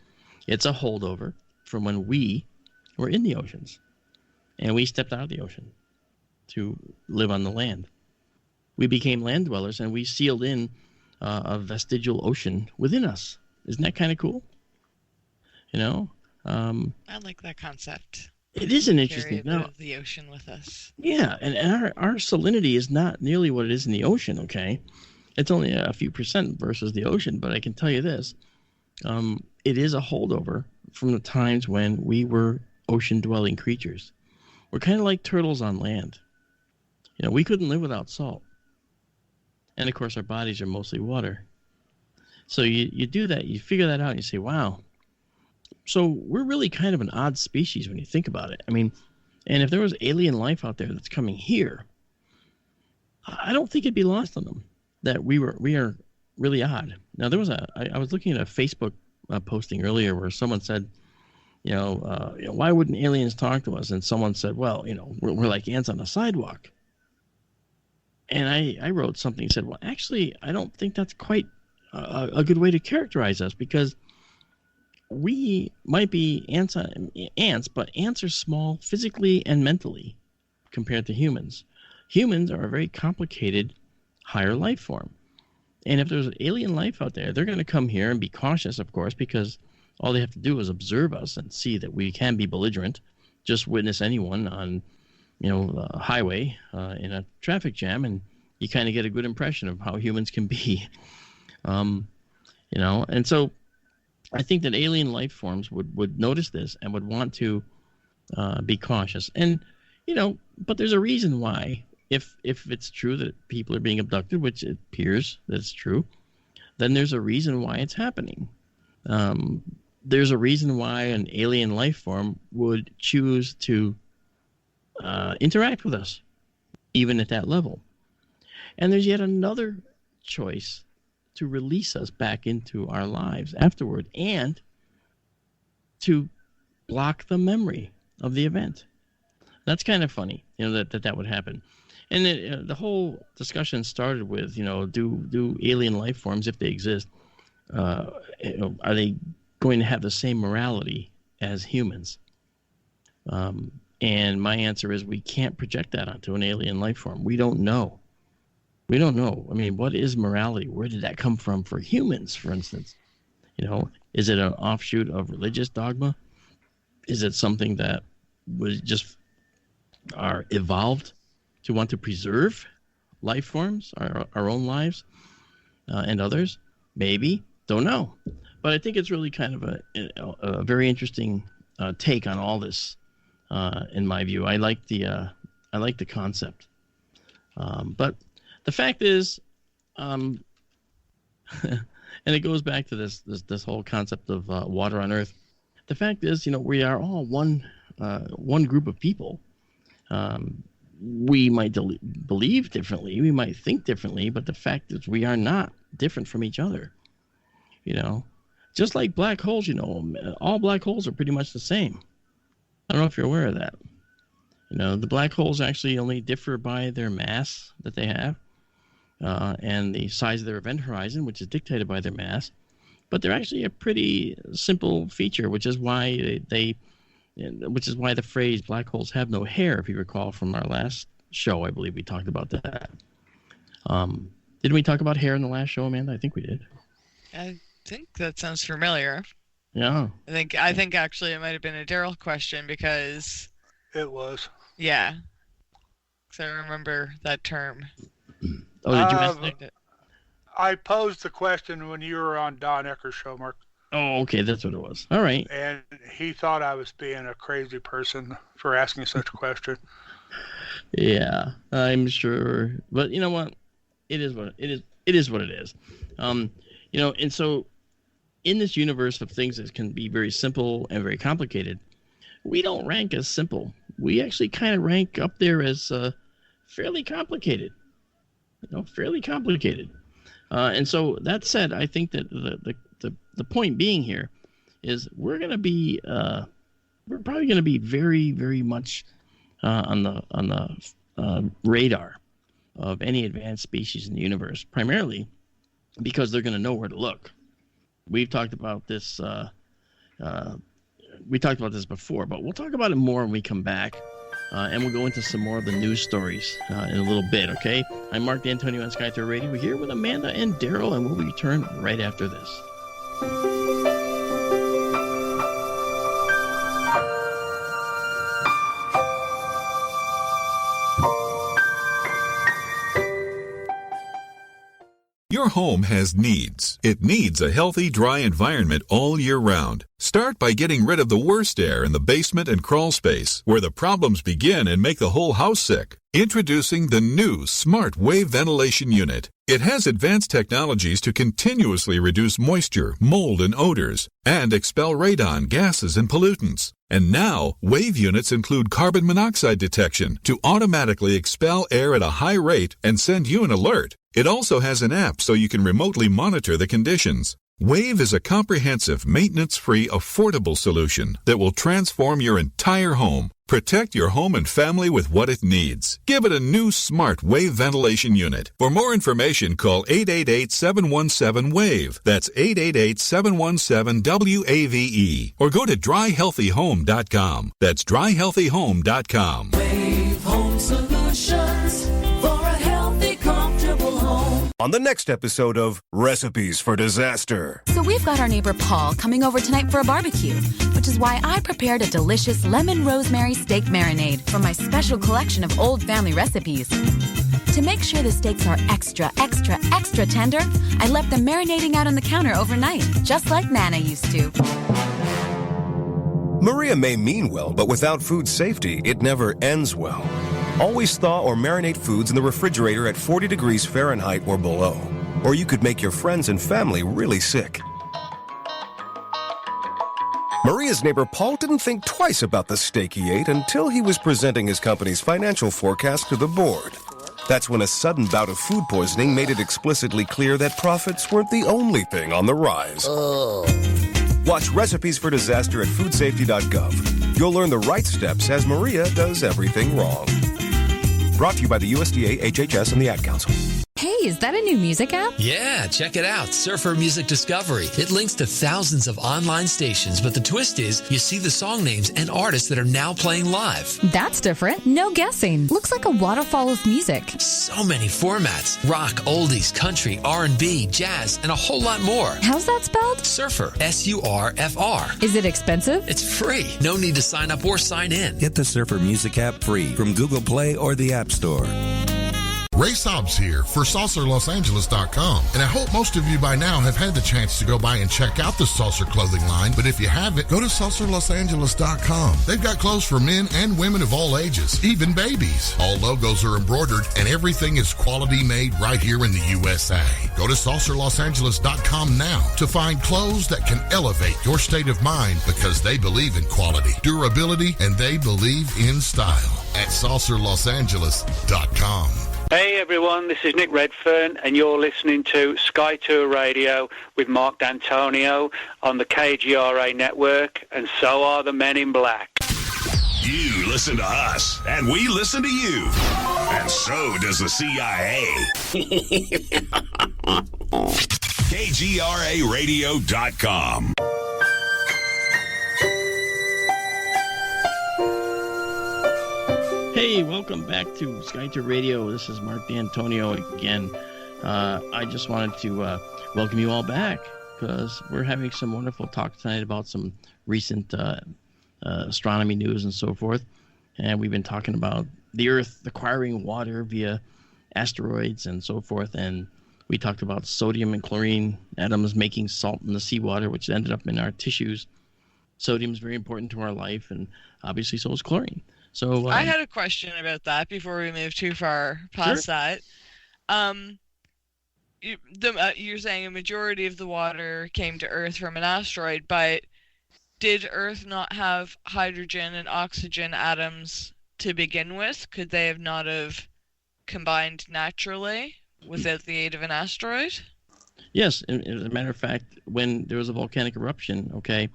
It's a holdover from when we were in the oceans, and we stepped out of the ocean to live on the land. We became land dwellers, and we sealed in a vestigial ocean within us. Isn't that kind of cool? You know? I like that concept. It is an interesting. Carry a bit of the ocean with us. Yeah, and our salinity is not nearly what it is in the ocean, okay? It's only a few percent versus the ocean, but I can tell you this. It is a holdover from the times when we were ocean-dwelling creatures. We're kind of like turtles on land. You know, we couldn't live without salt. And, of course, our bodies are mostly water. So you do that, you figure that out, and you say, wow. So we're really kind of an odd species when you think about it. I mean, and if there was alien life out there that's coming here, I don't think it'd be lost on them that we are really odd. Now, there was I was looking at a Facebook posting earlier where someone said, why wouldn't aliens talk to us? And someone said, well, we're like ants on a sidewalk. And I wrote something, said, well, actually, I don't think that's quite a good way to characterize us, because we might be ants, but ants are small physically and mentally compared to humans. Humans are a very complicated, higher life form. And if there's an alien life out there, they're going to come here and be cautious, of course, because all they have to do is observe us and see that we can be belligerent. Just witness anyone on, a highway in a traffic jam, and you kind of get a good impression of how humans can be. And so I think that alien life forms would notice this and would want to be cautious. And, but there's a reason why. If it's true that people are being abducted, which it appears that it's true, then there's a reason why it's happening. There's a reason why an alien life form would choose to interact with us, even at that level. And there's yet another choice to release us back into our lives afterward and to block the memory of the event. That's kind of funny, that would happen. And the whole discussion started with, do alien life forms, if they exist, are they going to have the same morality as humans? And my answer is we can't project that onto an alien life form. We don't know. We don't know. I mean, what is morality? Where did that come from for humans, for instance? Is it an offshoot of religious dogma? Is it something that was just evolved to want to preserve life forms, our own lives, and others? Maybe. Don't know. But I think it's really kind of a very interesting take on all this, in my view. I like the concept. But the fact is, and it goes back to this whole concept of water on Earth. The fact is, we are all one group of people. We might believe differently, we might think differently, but the fact is we are not different from each other. Just like black holes, all black holes are pretty much the same. I don't know if you're aware of that. The black holes actually only differ by their mass that they have, and the size of their event horizon, which is dictated by their mass. But they're actually a pretty simple feature, which is why the phrase "black holes have no hair," if you recall from our last show, I believe we talked about that. Didn't we talk about hair in the last show, Amanda? I think we did. I think that sounds familiar. Yeah. I think actually it might have been a Daryl question because it was. Yeah. Because I remember that term. Oh, did you ask it? I posed the question when you were on Don Ecker's show, Mark. Oh, okay, that's what it was. All right. And he thought I was being a crazy person for asking such a question. Yeah, I'm sure. But you know what? It is what it is. It is what it is. And so in this universe of things that can be very simple and very complicated, we don't rank as simple. We actually kind of rank up there as fairly complicated. Fairly complicated. And so that said, I think that the point being here is we're probably going to be very, very much on the radar of any advanced species in the universe, primarily because they're going to know where to look. We've talked about this. We talked about this before, but we'll talk about it more when we come back. And we'll go into some more of the news stories in a little bit, okay? I'm Mark D'Antonio on SkyTour Radio. We're here with Amanda and Daryl, and we'll return right after this. Your home has needs. It needs a healthy, dry environment all year round. Start by getting rid of the worst air in the basement and crawl space, where the problems begin and make the whole house sick. Introducing the new Smart Wave Ventilation Unit. It has advanced technologies to continuously reduce moisture, mold, and odors, and expel radon, gases, and pollutants. And now, Wave units include carbon monoxide detection to automatically expel air at a high rate and send you an alert. It also has an app so you can remotely monitor the conditions. Wave is a comprehensive, maintenance-free, affordable solution that will transform your entire home. Protect your home and family with what it needs. Give it a new Smart Wave Ventilation Unit. For more information, call 888-717-WAVE. That's 888-717-WAVE. Or go to dryhealthyhome.com. That's dryhealthyhome.com. Wave Home Solutions for a healthy, comfortable home. On the next episode of Recipes for Disaster. So we've got our neighbor Paul coming over tonight for a barbecue, which is why I prepared a delicious lemon rosemary steak marinade from my special collection of old family recipes. To make sure the steaks are extra, extra, extra tender, I left them marinating out on the counter overnight, just like Nana used to. Maria may mean well, but without food safety, it never ends well. Always thaw or marinate foods in the refrigerator at 40 degrees Fahrenheit or below, or you could make your friends and family really sick. Maria's neighbor Paul didn't think twice about the steak he ate until he was presenting his company's financial forecast to the board. That's when a sudden bout of food poisoning made it explicitly clear that profits weren't the only thing on the rise. Watch Recipes for Disaster at foodsafety.gov. You'll learn the right steps as Maria does everything wrong. Brought to you by the USDA, HHS, and the Ad Council. Hey, is that a new music app? Yeah, check it out. Surfer Music Discovery. It links to thousands of online stations, but the twist is you see the song names and artists that are now playing live. That's different. No guessing. Looks like a waterfall of music. So many formats. Rock, oldies, country, R&B, jazz, and a whole lot more. How's that spelled? Surfer. S-U-R-F-R. Is it expensive? It's free. No need to sign up or sign in. Get the Surfer Music app free from Google Play or the App Store. Ray Sobbs here for SaucerLosAngeles.com, and I hope most of you by now have had the chance to go by and check out the Saucer clothing line, but if you haven't, go to SaucerLosAngeles.com. They've got clothes for men and women of all ages, even babies. All logos are embroidered, and everything is quality made right here in the USA. Go to SaucerLosAngeles.com now to find clothes that can elevate your state of mind because they believe in quality, durability, and they believe in style at SaucerLosAngeles.com. Hey everyone, this is Nick Redfern and you're listening to Sky Tour Radio with Mark D'Antonio on the KGRA network, and so are the Men in Black. You listen to us and we listen to you, and so does the CIA. KGRARadio.com. Hey, welcome back to Sky to Radio. This is Mark D'Antonio again. I just wanted to welcome you all back because we're having some wonderful talk tonight about some recent astronomy news and so forth. And we've been talking about the Earth acquiring water via asteroids and so forth. And we talked about sodium and chlorine atoms making salt in the seawater, which ended up in our tissues. Sodium is very important to our life, and obviously so is chlorine. So I had a question about that before we move too far past that. You're saying a majority of the water came to Earth from an asteroid, but did Earth not have hydrogen and oxygen atoms to begin with? Could they have not have combined naturally without the aid of an asteroid? Yes, as a matter of fact, when there was a volcanic eruption, okay,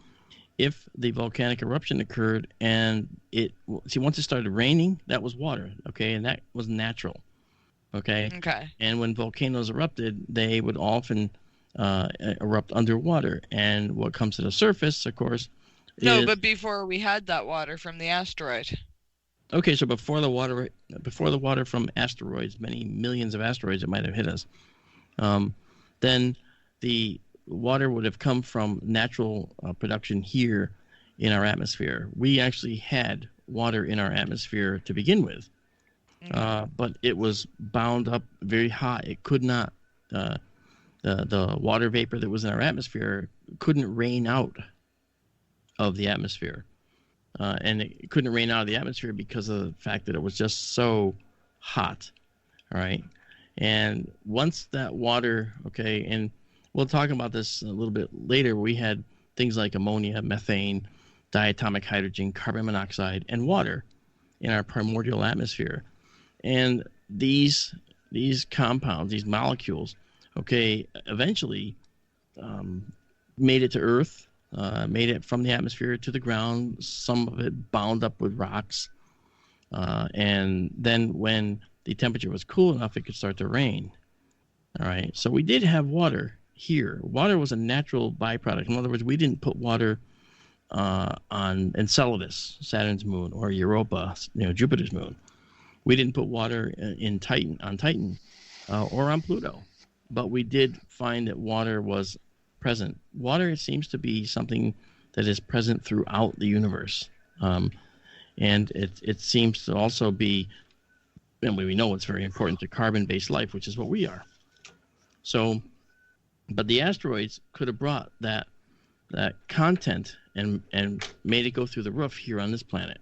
if the volcanic eruption occurred and once it started raining, that was water, okay, and that was natural, okay? Okay. And when volcanoes erupted, they would often erupt underwater, and what comes to the surface, of course, but before we had that water from the asteroid. Okay, so before the water from asteroids, many millions of asteroids that might have hit us, then the water would have come from natural production here in our atmosphere. We actually had water in our atmosphere to begin with, but it was bound up very high. It could not, the water vapor that was in our atmosphere couldn't rain out of the atmosphere. And it couldn't rain out of the atmosphere because of the fact that it was just so hot, all right? And once that water, okay, and we'll talk about this a little bit later. We had things like ammonia, methane, diatomic hydrogen, carbon monoxide, and water in our primordial atmosphere. And these compounds, these molecules, okay, eventually made it to Earth, made it from the atmosphere to the ground, some of it bound up with rocks. And then when the temperature was cool enough, it could start to rain. All right, so we did have water here. Water was a natural byproduct. In other words, we didn't put water on Enceladus, Saturn's moon, or Europa, Jupiter's moon. We didn't put water on Titan, or on Pluto. But we did find that water was present. Water seems to be something that is present throughout the universe, and it seems to also be, and we know it's very important to carbon-based life, which is what we are. So. But the asteroids could have brought that content and made it go through the roof here on this planet.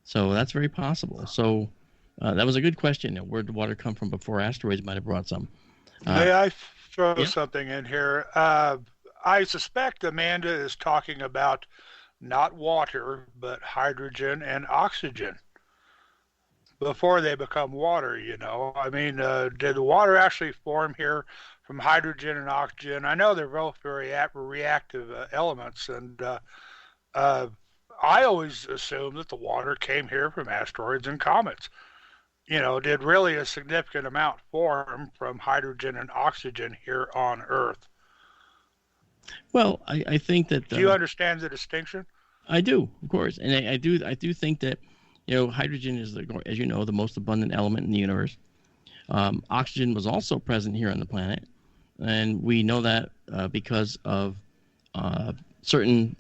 So that's very possible. So that was a good question. Where did water come from before asteroids might have brought some? May I throw something in here? I suspect Amanda is talking about not water, but hydrogen and oxygen before they become water, I mean, did the water actually form here from hydrogen and oxygen? I know they're both very reactive elements, and I always assumed that the water came here from asteroids and comets. did really a significant amount form from hydrogen and oxygen here on Earth? Well, I think that... Do you understand the distinction? I do, of course. And I do think that, hydrogen is, as you know, the most abundant element in the universe. Oxygen was also present here on the planet. And we know that because of certain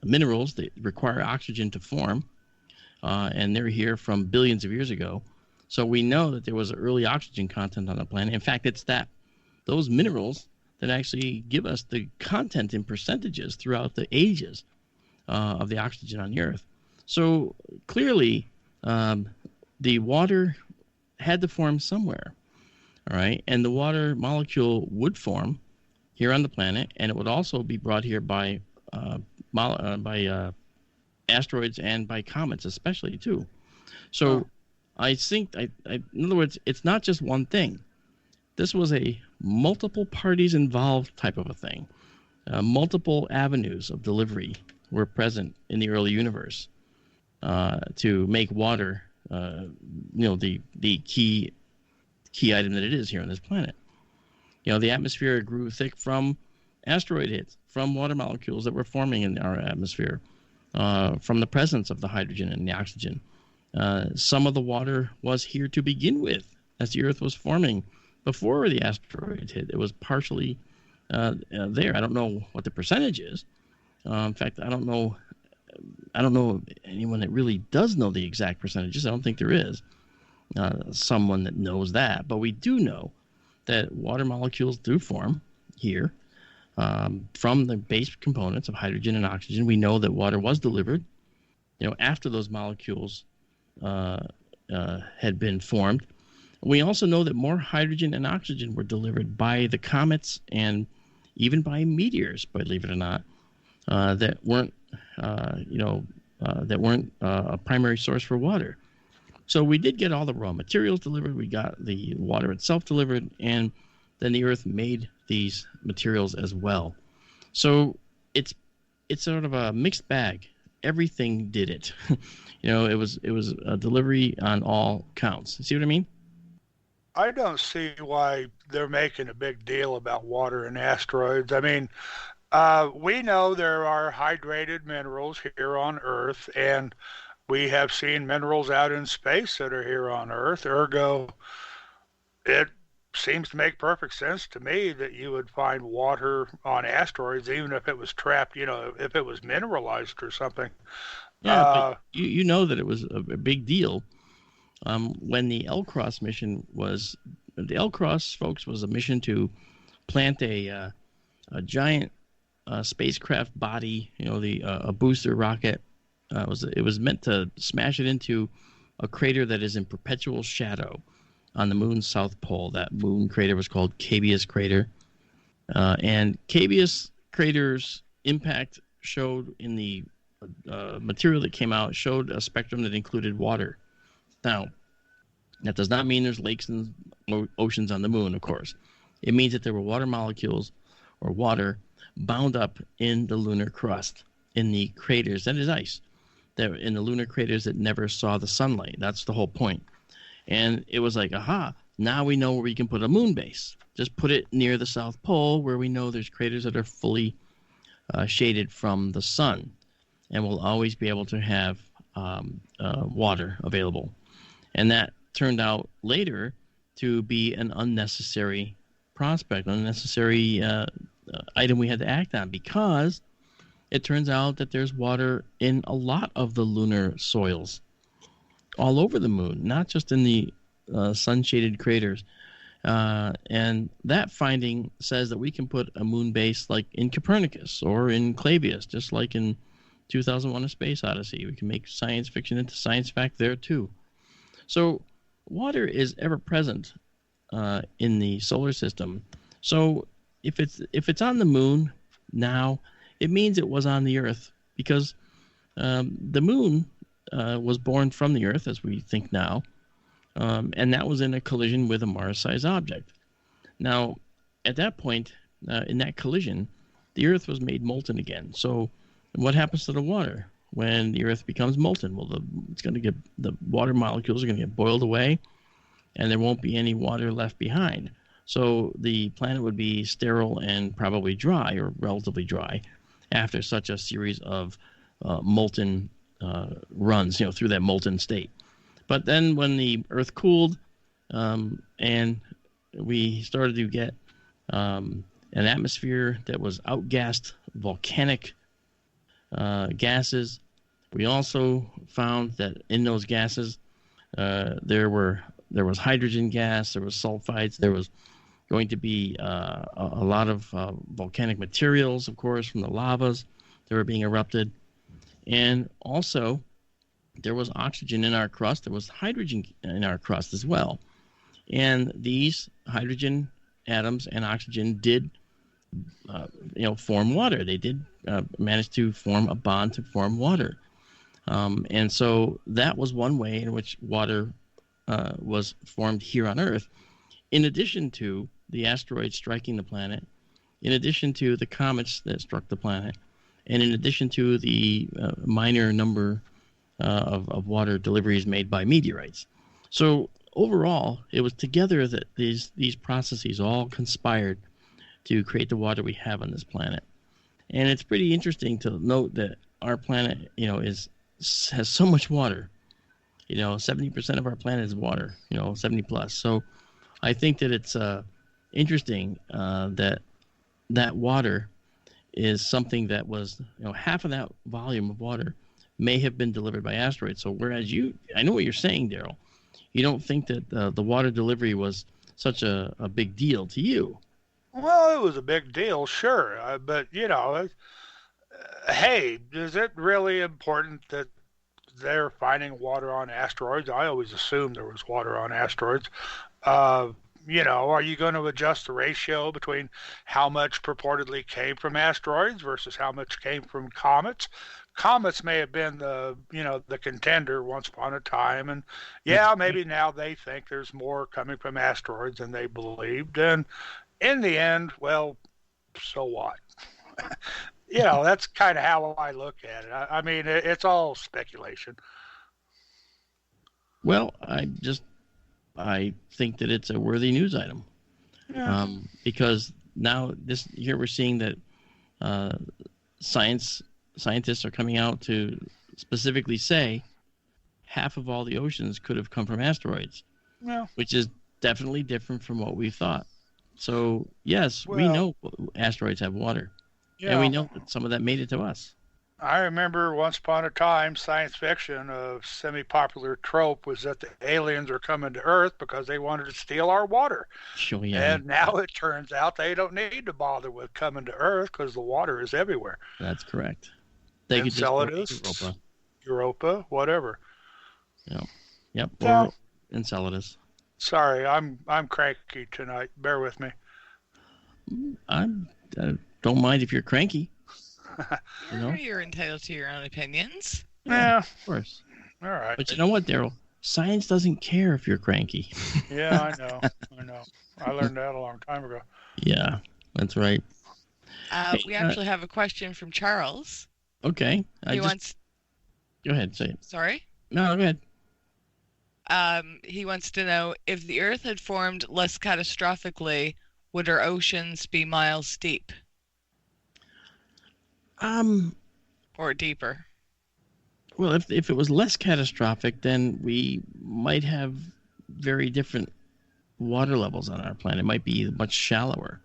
minerals that require oxygen to form. And they're here from billions of years ago. So we know that there was an early oxygen content on the planet. In fact, it's those minerals that actually give us the content in percentages throughout the ages of the oxygen on the Earth. So clearly, the water had to form somewhere, all right? And the water molecule would form here on the planet, and it would also be brought here by asteroids and by comets, especially too. So I think, in other words, it's not just one thing. This was a multiple parties involved type of a thing. Multiple avenues of delivery were present in the early universe to make water, the key item that it is here on this planet. The atmosphere grew thick from asteroid hits, from water molecules that were forming in our atmosphere, from the presence of the hydrogen and the oxygen. Some of the water was here to begin with as the Earth was forming. Before the asteroid hit, it was partially there. I don't know what the percentage is. In fact, I don't know anyone that really does know the exact percentages. I don't think there is someone that knows that. But we do know that water molecules do form here from the base components of hydrogen and oxygen. We know that water was delivered, after those molecules had been formed. We also know that more hydrogen and oxygen were delivered by the comets and even by meteors, believe it or not, that weren't a primary source for water. So we did get all the raw materials delivered. We got the water itself delivered, and then the Earth made these materials as well. So it's sort of a mixed bag. Everything did it. It was a delivery on all counts. See what I mean? I don't see why they're making a big deal about water and asteroids. I mean, we know there are hydrated minerals here on Earth, and we have seen minerals out in space that are here on Earth. Ergo, it seems to make perfect sense to me that you would find water on asteroids, even if it was trapped, if it was mineralized or something. Yeah, but you know that it was a big deal. When the L-Cross mission was, the L-Cross, folks, was a mission to plant a giant spacecraft body, a booster rocket. It was meant to smash it into a crater that is in perpetual shadow on the moon's south pole. That moon crater was called Cabeus crater. And Cabeus crater's impact showed in the material that came out, showed a spectrum that included water. Now, that does not mean there's lakes and oceans on the moon, of course. It means that there were water molecules or water bound up in the lunar crust, in the craters. That is ice. They're in the lunar craters that never saw the sunlight. That's the whole point. And it was like, aha, now we know where we can put a moon base. Just put it near the South Pole where we know there's craters that are fully shaded from the sun. And we'll always be able to have water available. And that turned out later to be an unnecessary prospect, unnecessary item we had to act on, because it turns out that there's water in a lot of the lunar soils all over the moon, not just in the sun-shaded craters. And that finding says that we can put a moon base like in Copernicus or in Clavius, just like in 2001: A Space Odyssey. We can make science fiction into science fact there too. So water is ever present in the solar system. So if it's on the moon now, it means it was on the Earth, because the moon was born from the Earth, as we think now, and that was in a collision with a Mars-sized object. Now, at that point, in that collision, the Earth was made molten again. So what happens to the water? when the Earth becomes molten. Well, the water molecules are going to get boiled away, and there won't be any water left behind. So the planet would be sterile and probably dry, or relatively dry, after such a series of molten runs, through that molten state. But then when the Earth cooled, and we started to get an atmosphere that was outgassed volcanic gases, we also found that in those gases there was hydrogen gas, there was sulfides, there was going to be a lot of volcanic materials, of course, from the lavas that were being erupted. And also, there was oxygen in our crust. There was hydrogen in our crust as well. And these hydrogen atoms and oxygen did, form water. They did manage to form a bond to form water. And so that was one way in which water was formed here on Earth, in addition to the asteroids striking the planet, in addition to the comets that struck the planet, and in addition to the minor number of water deliveries made by meteorites. So overall, it was together that these processes all conspired to create the water we have on this planet. And it's pretty interesting to note that our planet, has so much water. 70% of our planet is water, 70 plus. So I think that it's interesting that water is something that was, half of that volume of water may have been delivered by asteroids. So whereas I know what you're saying, Daryl, you don't think that the water delivery was such a big deal to you. Well, it was a big deal, sure. But, hey, is it really important that they're finding water on asteroids? I always assumed there was water on asteroids. Are you going to adjust the ratio between how much purportedly came from asteroids versus how much came from comets? Comets may have been the contender once upon a time, and maybe now they think there's more coming from asteroids than they believed. And in the end, well, so what? That's kind of how I look at it. I mean, it's all speculation. Well, I think that it's a worthy news item, because now here we're seeing that scientists are coming out to specifically say half of all the oceans could have come from asteroids, which is definitely different from what we thought. So yes, we know asteroids have water, and we know that some of that made it to us. I remember once upon a time, science fiction, a semi-popular trope was that the aliens are coming to Earth because they wanted to steal our water. Sure, yeah. And now it turns out they don't need to bother with coming to Earth because the water is everywhere. That's correct. They could Enceladus, just Europa, whatever. Yep. Or Enceladus. Sorry, I'm cranky tonight. Bear with me. I don't mind if you're cranky. You're entitled to your own opinions. Yeah, of course. All right. But you know what, Daryl? Science doesn't care if you're cranky. Yeah, I know. I learned that a long time ago. Yeah, that's right. We actually have a question from Charles. Okay. He wants. Go ahead, say it. Sorry? No, go ahead. He wants to know, if the Earth had formed less catastrophically, would our oceans be miles deep? Or deeper? Well, if it was less catastrophic, then we might have very different water levels on our planet. It might be much shallower,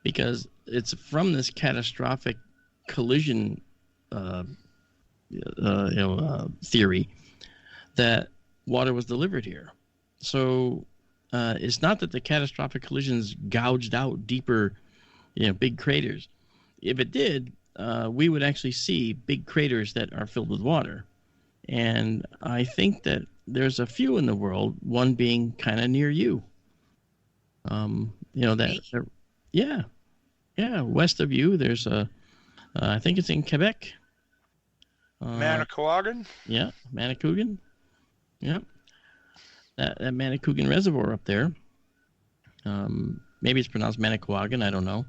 because it's from this catastrophic collision theory that water was delivered here. So it's not that the catastrophic collisions gouged out deeper, big craters. If it did, we would actually see big craters that are filled with water. And I think that there's a few in the world, one being kind of near you. West of you, there's I think it's in Quebec. Manicouagan? Yeah, Manicouagan. Yeah. That Manicouagan Reservoir up there. Maybe it's pronounced Manicouagan, I don't know.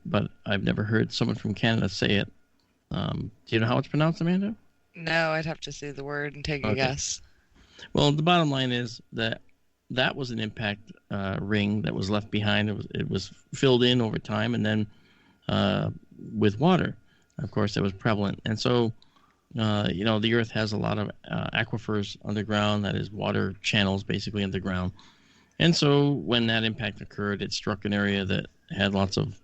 But I've never heard someone from Canada say it. Do you know how it's pronounced, Amanda? No, I'd have to say the word and take a guess. Well, the bottom line is that was an impact ring that was left behind. It was filled in over time, and then with water, of course, that was prevalent. And so, the Earth has a lot of aquifers underground, that is water channels basically underground. And so when that impact occurred, it struck an area that had lots of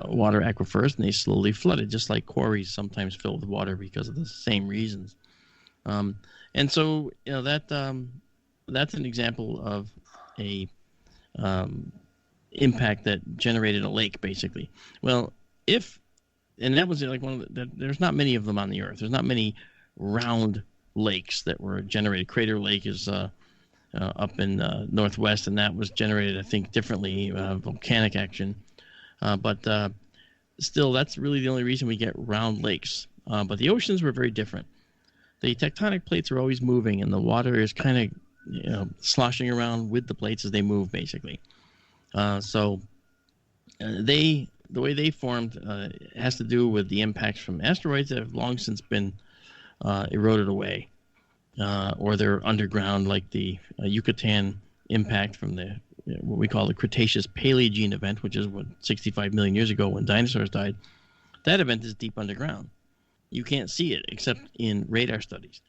water aquifers, and they slowly flooded, just like quarries sometimes fill with water because of the same reasons. And so, that's an example of a impact that generated a lake, basically. Well, and that was like there's not many of them on the Earth. There's not many round lakes that were generated. Crater Lake is up in northwest, and that was generated, I think, differently, volcanic action. But still, that's really the only reason we get round lakes. But the oceans were very different. The tectonic plates are always moving, and the water is kind of sloshing around with the plates as they move, basically. So the way they formed has to do with the impacts from asteroids that have long since been eroded away, or they're underground, like the Yucatan impact from what we call the Cretaceous Paleogene event, which is 65 million years ago when dinosaurs died. That event is deep underground. You can't see it except in radar studies.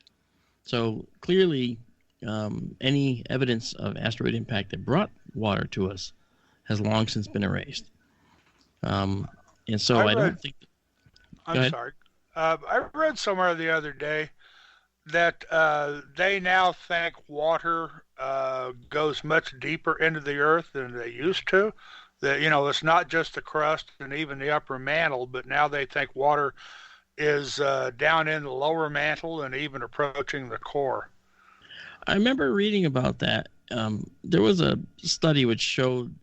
So clearly, any evidence of asteroid impact that brought water to us has long since been erased. And so I don't think... I'm sorry. I read somewhere the other day that they now think water goes much deeper into the earth than they used to. That, it's not just the crust and even the upper mantle, but now they think water is down in the lower mantle and even approaching the core. I remember reading about that. There was a study which showed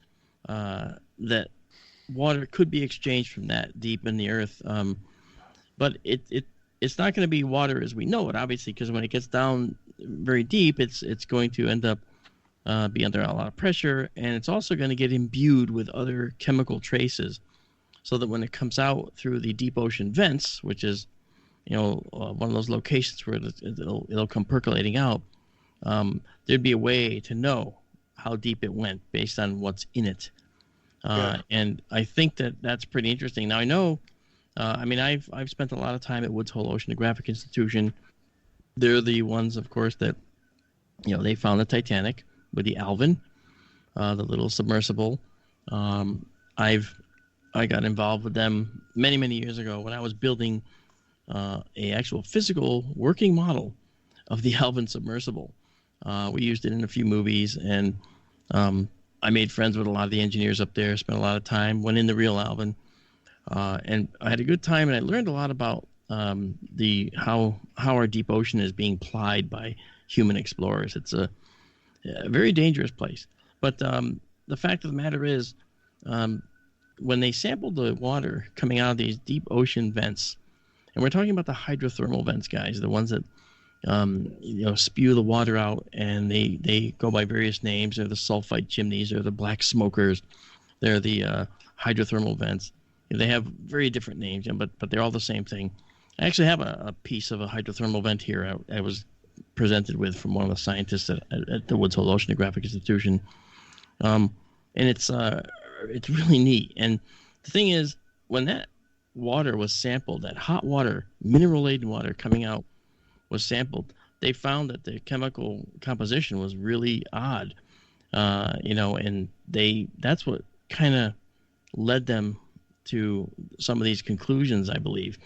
that water could be exchanged from that deep in the earth, but it's not going to be water as we know it, obviously, because when it gets down very deep, it's going to end up be under a lot of pressure, and it's also going to get imbued with other chemical traces, so that when it comes out through the deep ocean vents, which is one of those locations where it'll come percolating out, there'd be a way to know how deep it went based on what's in it. And I think that's pretty interesting. Now, I know, I've spent a lot of time at Woods Hole Oceanographic Institution. They're the ones, of course, that, they found the Titanic with the Alvin, the little submersible. I got involved with them many, many years ago when I was building a actual physical working model of the Alvin submersible. We used it in a few movies, and I made friends with a lot of the engineers up there, spent a lot of time, went in the real Alvin, and I had a good time, and I learned a lot about how our deep ocean is being plied by human explorers. It's a very dangerous place. But the fact of the matter is, when they sampled the water coming out of these deep ocean vents, and we're talking about the hydrothermal vents, guys, the ones that spew the water out, and they go by various names. They're the sulfite chimneys, or the black smokers. They're the hydrothermal vents. They have very different names, but they're all the same thing. I actually have a piece of a hydrothermal vent here I was presented with from one of the scientists at the Woods Hole Oceanographic Institution. And it's really neat. And the thing is, when that water was sampled, that hot water, mineral-laden water coming out was sampled, they found that the chemical composition was really odd. And that's what kind of led them to some of these conclusions, I believe.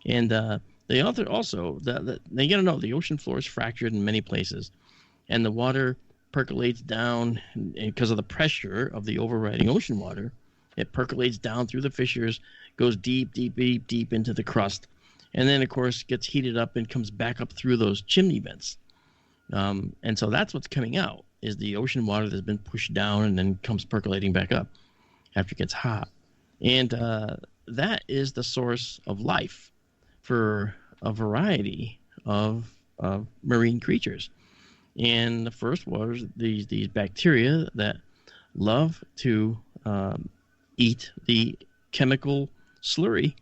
And they also they got to know the ocean floor is fractured in many places, and the water percolates down because of the pressure of the overriding ocean water. It percolates down through the fissures, goes deep, deep, deep, deep into the crust, and then, of course, gets heated up and comes back up through those chimney vents. And so that's what's coming out, is the ocean water that's been pushed down and then comes percolating back up after it gets hot. And that is the source of life for a variety of marine creatures. And the first was these bacteria that love to eat the chemical slurry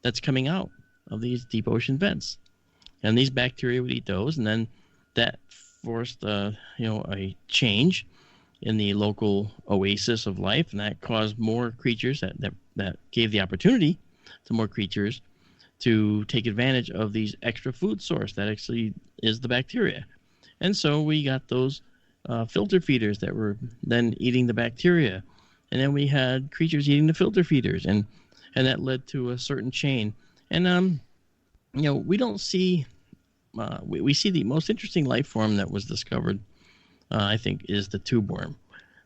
that's coming out of these deep ocean vents. And these bacteria would eat those, and then that forced a change in the local oasis of life, and that caused more creatures that gave the opportunity to more creatures to take advantage of these extra food source that actually is the bacteria. And so we got those filter feeders that were then eating the bacteria, and then we had creatures eating the filter feeders, and that led to a certain chain. And we don't see we see the most interesting life form that was discovered, I think, is the tube worm.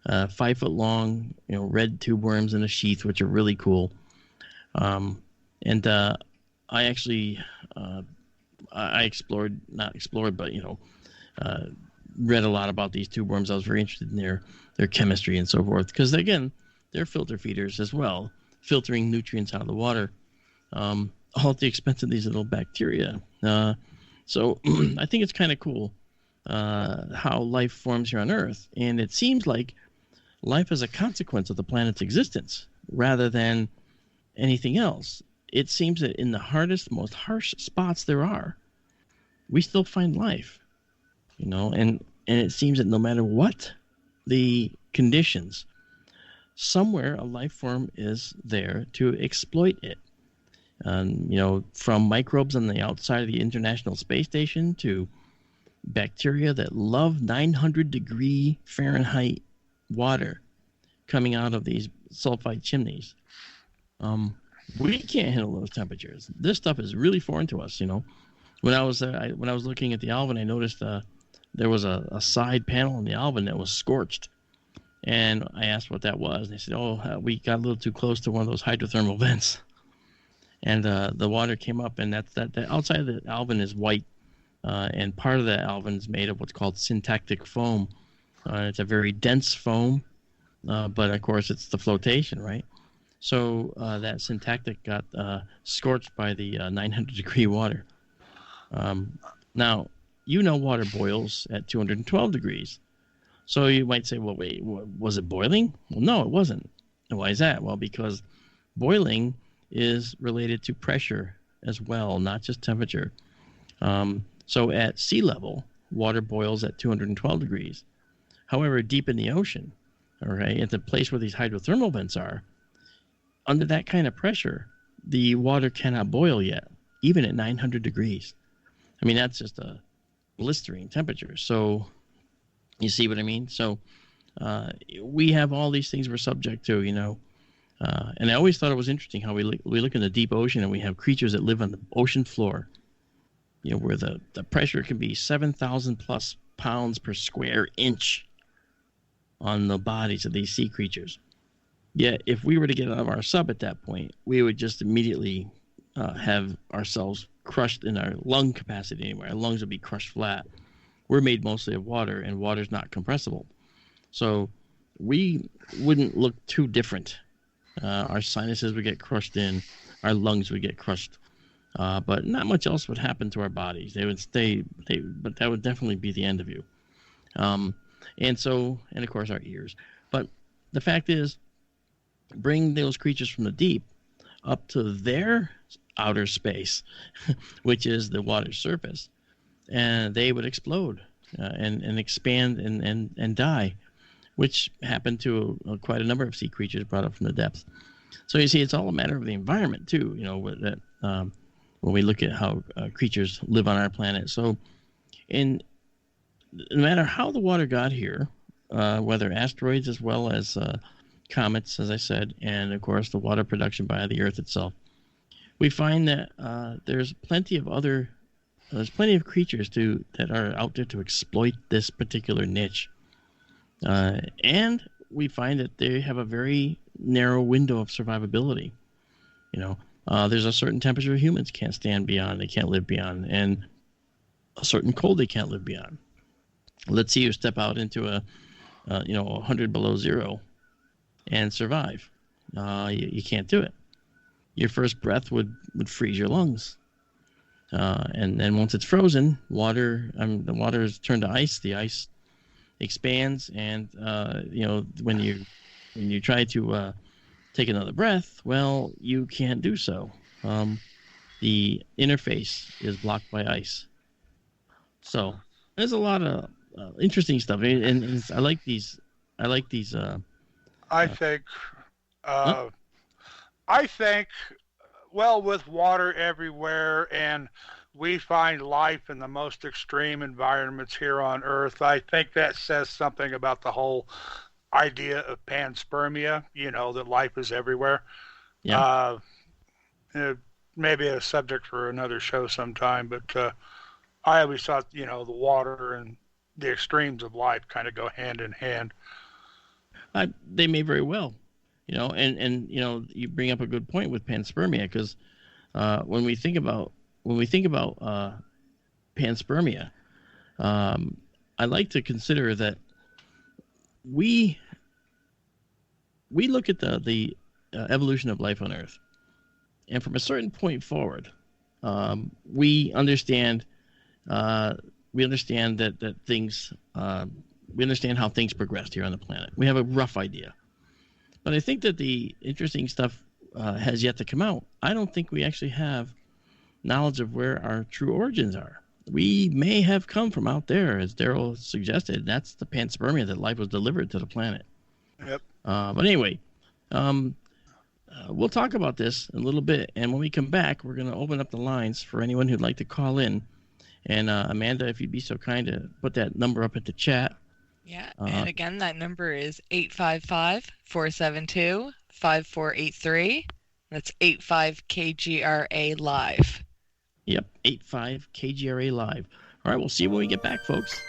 5 foot long, red tube worms in a sheath, which are really cool. And I actually I read a lot about these tube worms. I was very interested in their chemistry and so forth, because again, they're filter feeders as well, filtering nutrients out of the water, all at the expense of these little bacteria. So I think it's kind of cool how life forms here on Earth, and it seems like life is a consequence of the planet's existence rather than anything else. It seems that in the hardest, most harsh spots there are, we still find life, and it seems that no matter what the conditions, somewhere a life form is there to exploit it. From microbes on the outside of the International Space Station to bacteria that love 900-degree Fahrenheit water coming out of these sulfide chimneys. We can't handle those temperatures. This stuff is really foreign to us. When I was looking at the Alvin, I noticed there was a side panel in the Alvin that was scorched, and I asked what that was. And they said, we got a little too close to one of those hydrothermal vents. And the water came up, and the outside of the Alvin is white, and part of the Alvin is made of what's called syntactic foam. It's a very dense foam, but of course it's the flotation, right? So that syntactic got scorched by the 900-degree water. Now, water boils at 212 degrees. So you might say, well, wait, was it boiling? Well, no, it wasn't. And why is that? Well, because boiling is related to pressure as well, not just temperature. So at sea level, water boils at 212 degrees. However, deep in the ocean, all right, at the place where these hydrothermal vents are, under that kind of pressure, the water cannot boil yet, even at 900 degrees. I mean, that's just a blistering temperature. So you see what I mean? So we have all these things we're subject to, and I always thought it was interesting how we look in the deep ocean and we have creatures that live on the ocean floor, where the pressure can be 7,000 plus pounds per square inch on the bodies of these sea creatures. Yet, if we were to get out of our sub at that point, we would just immediately have ourselves crushed in our lung capacity anyway. Our lungs would be crushed flat. We're made mostly of water, and water's not compressible. So we wouldn't look too different. Our sinuses would get crushed in. Our lungs would get crushed. But not much else would happen to our bodies. They would stay, but that would definitely be the end of you. And of course, our ears. But the fact is, bring those creatures from the deep up to their outer space, which is the water's surface, and they would explode and expand and die, which happened to quite a number of sea creatures brought up from the depths. So you see, it's all a matter of the environment too. When we look at how creatures live on our planet. So, no matter how the water got here, whether asteroids as well as comets, as I said, and of course the water production by the Earth itself, we find that there's plenty of creatures that are out there to exploit this particular niche, and we find that they have a very narrow window of survivability. There's a certain temperature humans can't stand beyond, they can't live beyond, and a certain cold they can't live beyond. Let's see you step out into a 100 below zero and survive. You can't do it. Your first breath would freeze your lungs. And then once it's frozen, the water is turned to ice. The ice expands, and when you try to take another breath, well, you can't do so. the interface is blocked by ice. So there's a lot of interesting stuff, and I like these. I think, well, with water everywhere, and we find life in the most extreme environments here on Earth, I think that says something about the whole idea of panspermia, that life is everywhere. Yeah. Maybe a subject for another show sometime, but I always thought, the water and the extremes of life kind of go hand in hand. They may very well, and you bring up a good point with panspermia, because when we think about panspermia, I like to consider that we look at the evolution of life on Earth, and from a certain point forward, we understand that things. We understand how things progressed here on the planet. We have a rough idea. But I think that the interesting stuff has yet to come out. I don't think we actually have knowledge of where our true origins are. We may have come from out there, as Daryl suggested. That's the panspermia, that life was delivered to the planet. Yep. But anyway, we'll talk about this in a little bit. And when we come back, we're going to open up the lines for anyone who'd like to call in. And Amanda, if you'd be so kind to put that number up at the chat. Yeah, and again, that number is 855-472-5483. That's 85-KGRA Live. Yep, 85-KGRA Live. All right, we'll see you when we get back, folks.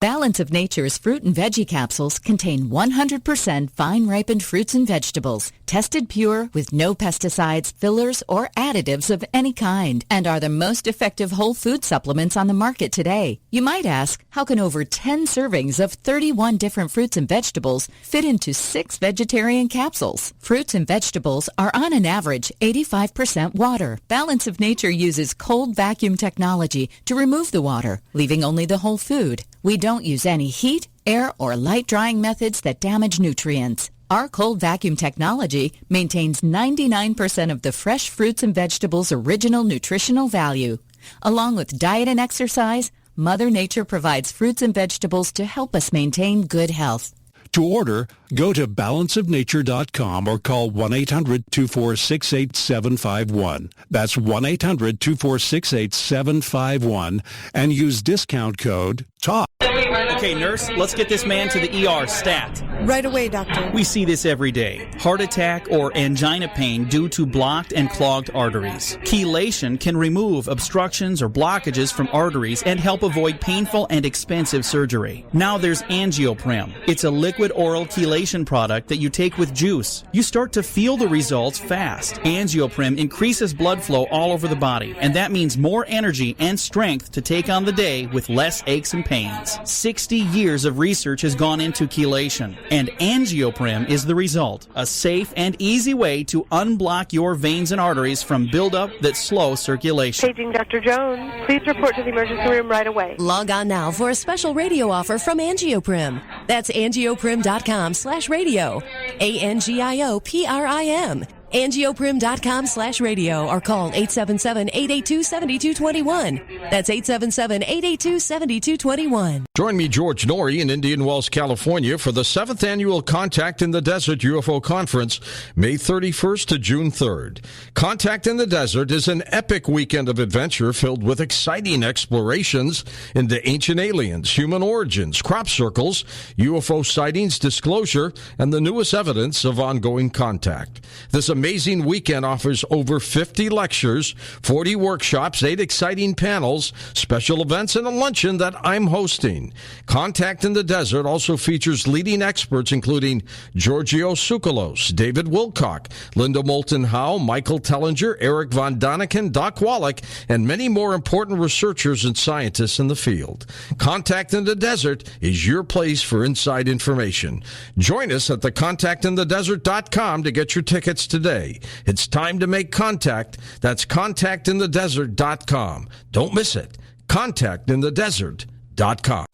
Balance of Nature's fruit and veggie capsules contain 100% fine-ripened fruits and vegetables, tested pure with no pesticides, fillers, or additives of any kind, and are the most effective whole food supplements on the market today. You might ask, how can over 10 servings of 31 different fruits and vegetables fit into 6 vegetarian capsules? Fruits and vegetables are on an average 85% water. Balance of Nature uses cold vacuum technology to remove the water, leaving only the whole food. We don't use any heat, air, or light drying methods that damage nutrients. Our cold vacuum technology maintains 99% of the fresh fruits and vegetables' original nutritional value. Along with diet and exercise, Mother Nature provides fruits and vegetables to help us maintain good health. To order, go to balanceofnature.com or call 1-800-246-8751. That's 1-800-246-8751 and use discount code TALK. Okay, nurse, let's get this man to the ER stat. Right away, doctor. We see this every day. Heart attack or angina pain due to blocked and clogged arteries. Chelation can remove obstructions or blockages from arteries and help avoid painful and expensive surgery. Now there's Angioprim. It's a liquid oral chelation product that you take with juice. You start to feel the results fast. Angioprim increases blood flow all over the body, and that means more energy and strength to take on the day with less aches and pains. 60 years of research has gone into chelation, and Angioprim is the result. A safe and easy way to unblock your veins and arteries from buildup that slow circulation. Paging Dr. Jones. Please report to the emergency room right away. Log on now for a special radio offer from Angioprim. That's angioprim.com/radio. ANGIOPRIM. Angioprim.com/radio or call 877-882-7221. That's 877-882-7221. Join me, George Norrie, in Indian Wells, California for the 7th Annual Contact in the Desert UFO Conference, May 31st to June 3rd. Contact in the Desert is an epic weekend of adventure filled with exciting explorations into ancient aliens, human origins, crop circles, UFO sightings, disclosure, and the newest evidence of ongoing contact. This amazing weekend offers over 50 lectures, 40 workshops, 8 exciting panels, special events, and a luncheon that I'm hosting. Contact in the Desert also features leading experts including Giorgio Tsoukalos, David Wilcock, Linda Moulton Howe, Michael Tellinger, Eric von Daniken, Doc Wallach, and many more important researchers and scientists in the field. Contact in the Desert is your place for inside information. Join us at thecontactinthedesert.com to get your tickets today. It's time to make contact. That's contactinthedesert.com. Don't miss it. Contactinthedesert.com. KGRANetwork.com.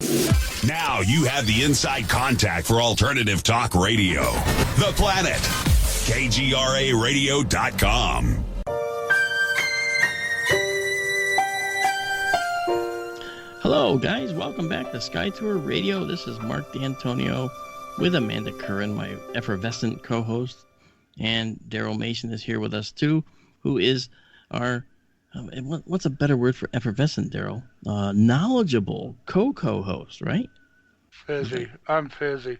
Now you have the inside contact for alternative talk radio. The Planet. KGRARadio.com. Hello, guys. Welcome back to Sky Tour Radio. This is Mark D'Antonio with Amanda Curran, my effervescent co-host. And Daryl Mason is here with us, too, who is our, what's a better word for effervescent, Daryl? Knowledgeable co-host, right? Fizzy. I'm fizzy.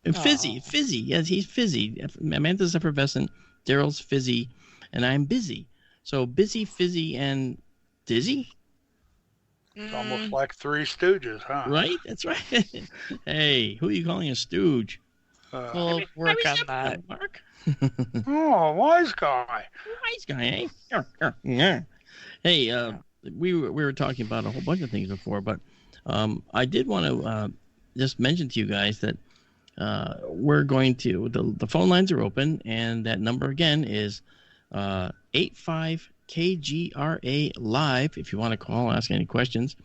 Fizzy. Yes, he's fizzy. Amanda's effervescent, Daryl's fizzy, and I'm busy. So busy, fizzy, and dizzy? It's almost like Three Stooges, huh? Right? That's right. Hey, who are you calling a stooge? We'll work on that. Mark? Oh, wise guy. Wise guy, eh? Yeah. Hey, we were talking about a whole bunch of things before, but I did want to just mention to you guys that we're going to, the phone lines are open, and that number again is 85KGRA Live if you want to call, ask any questions.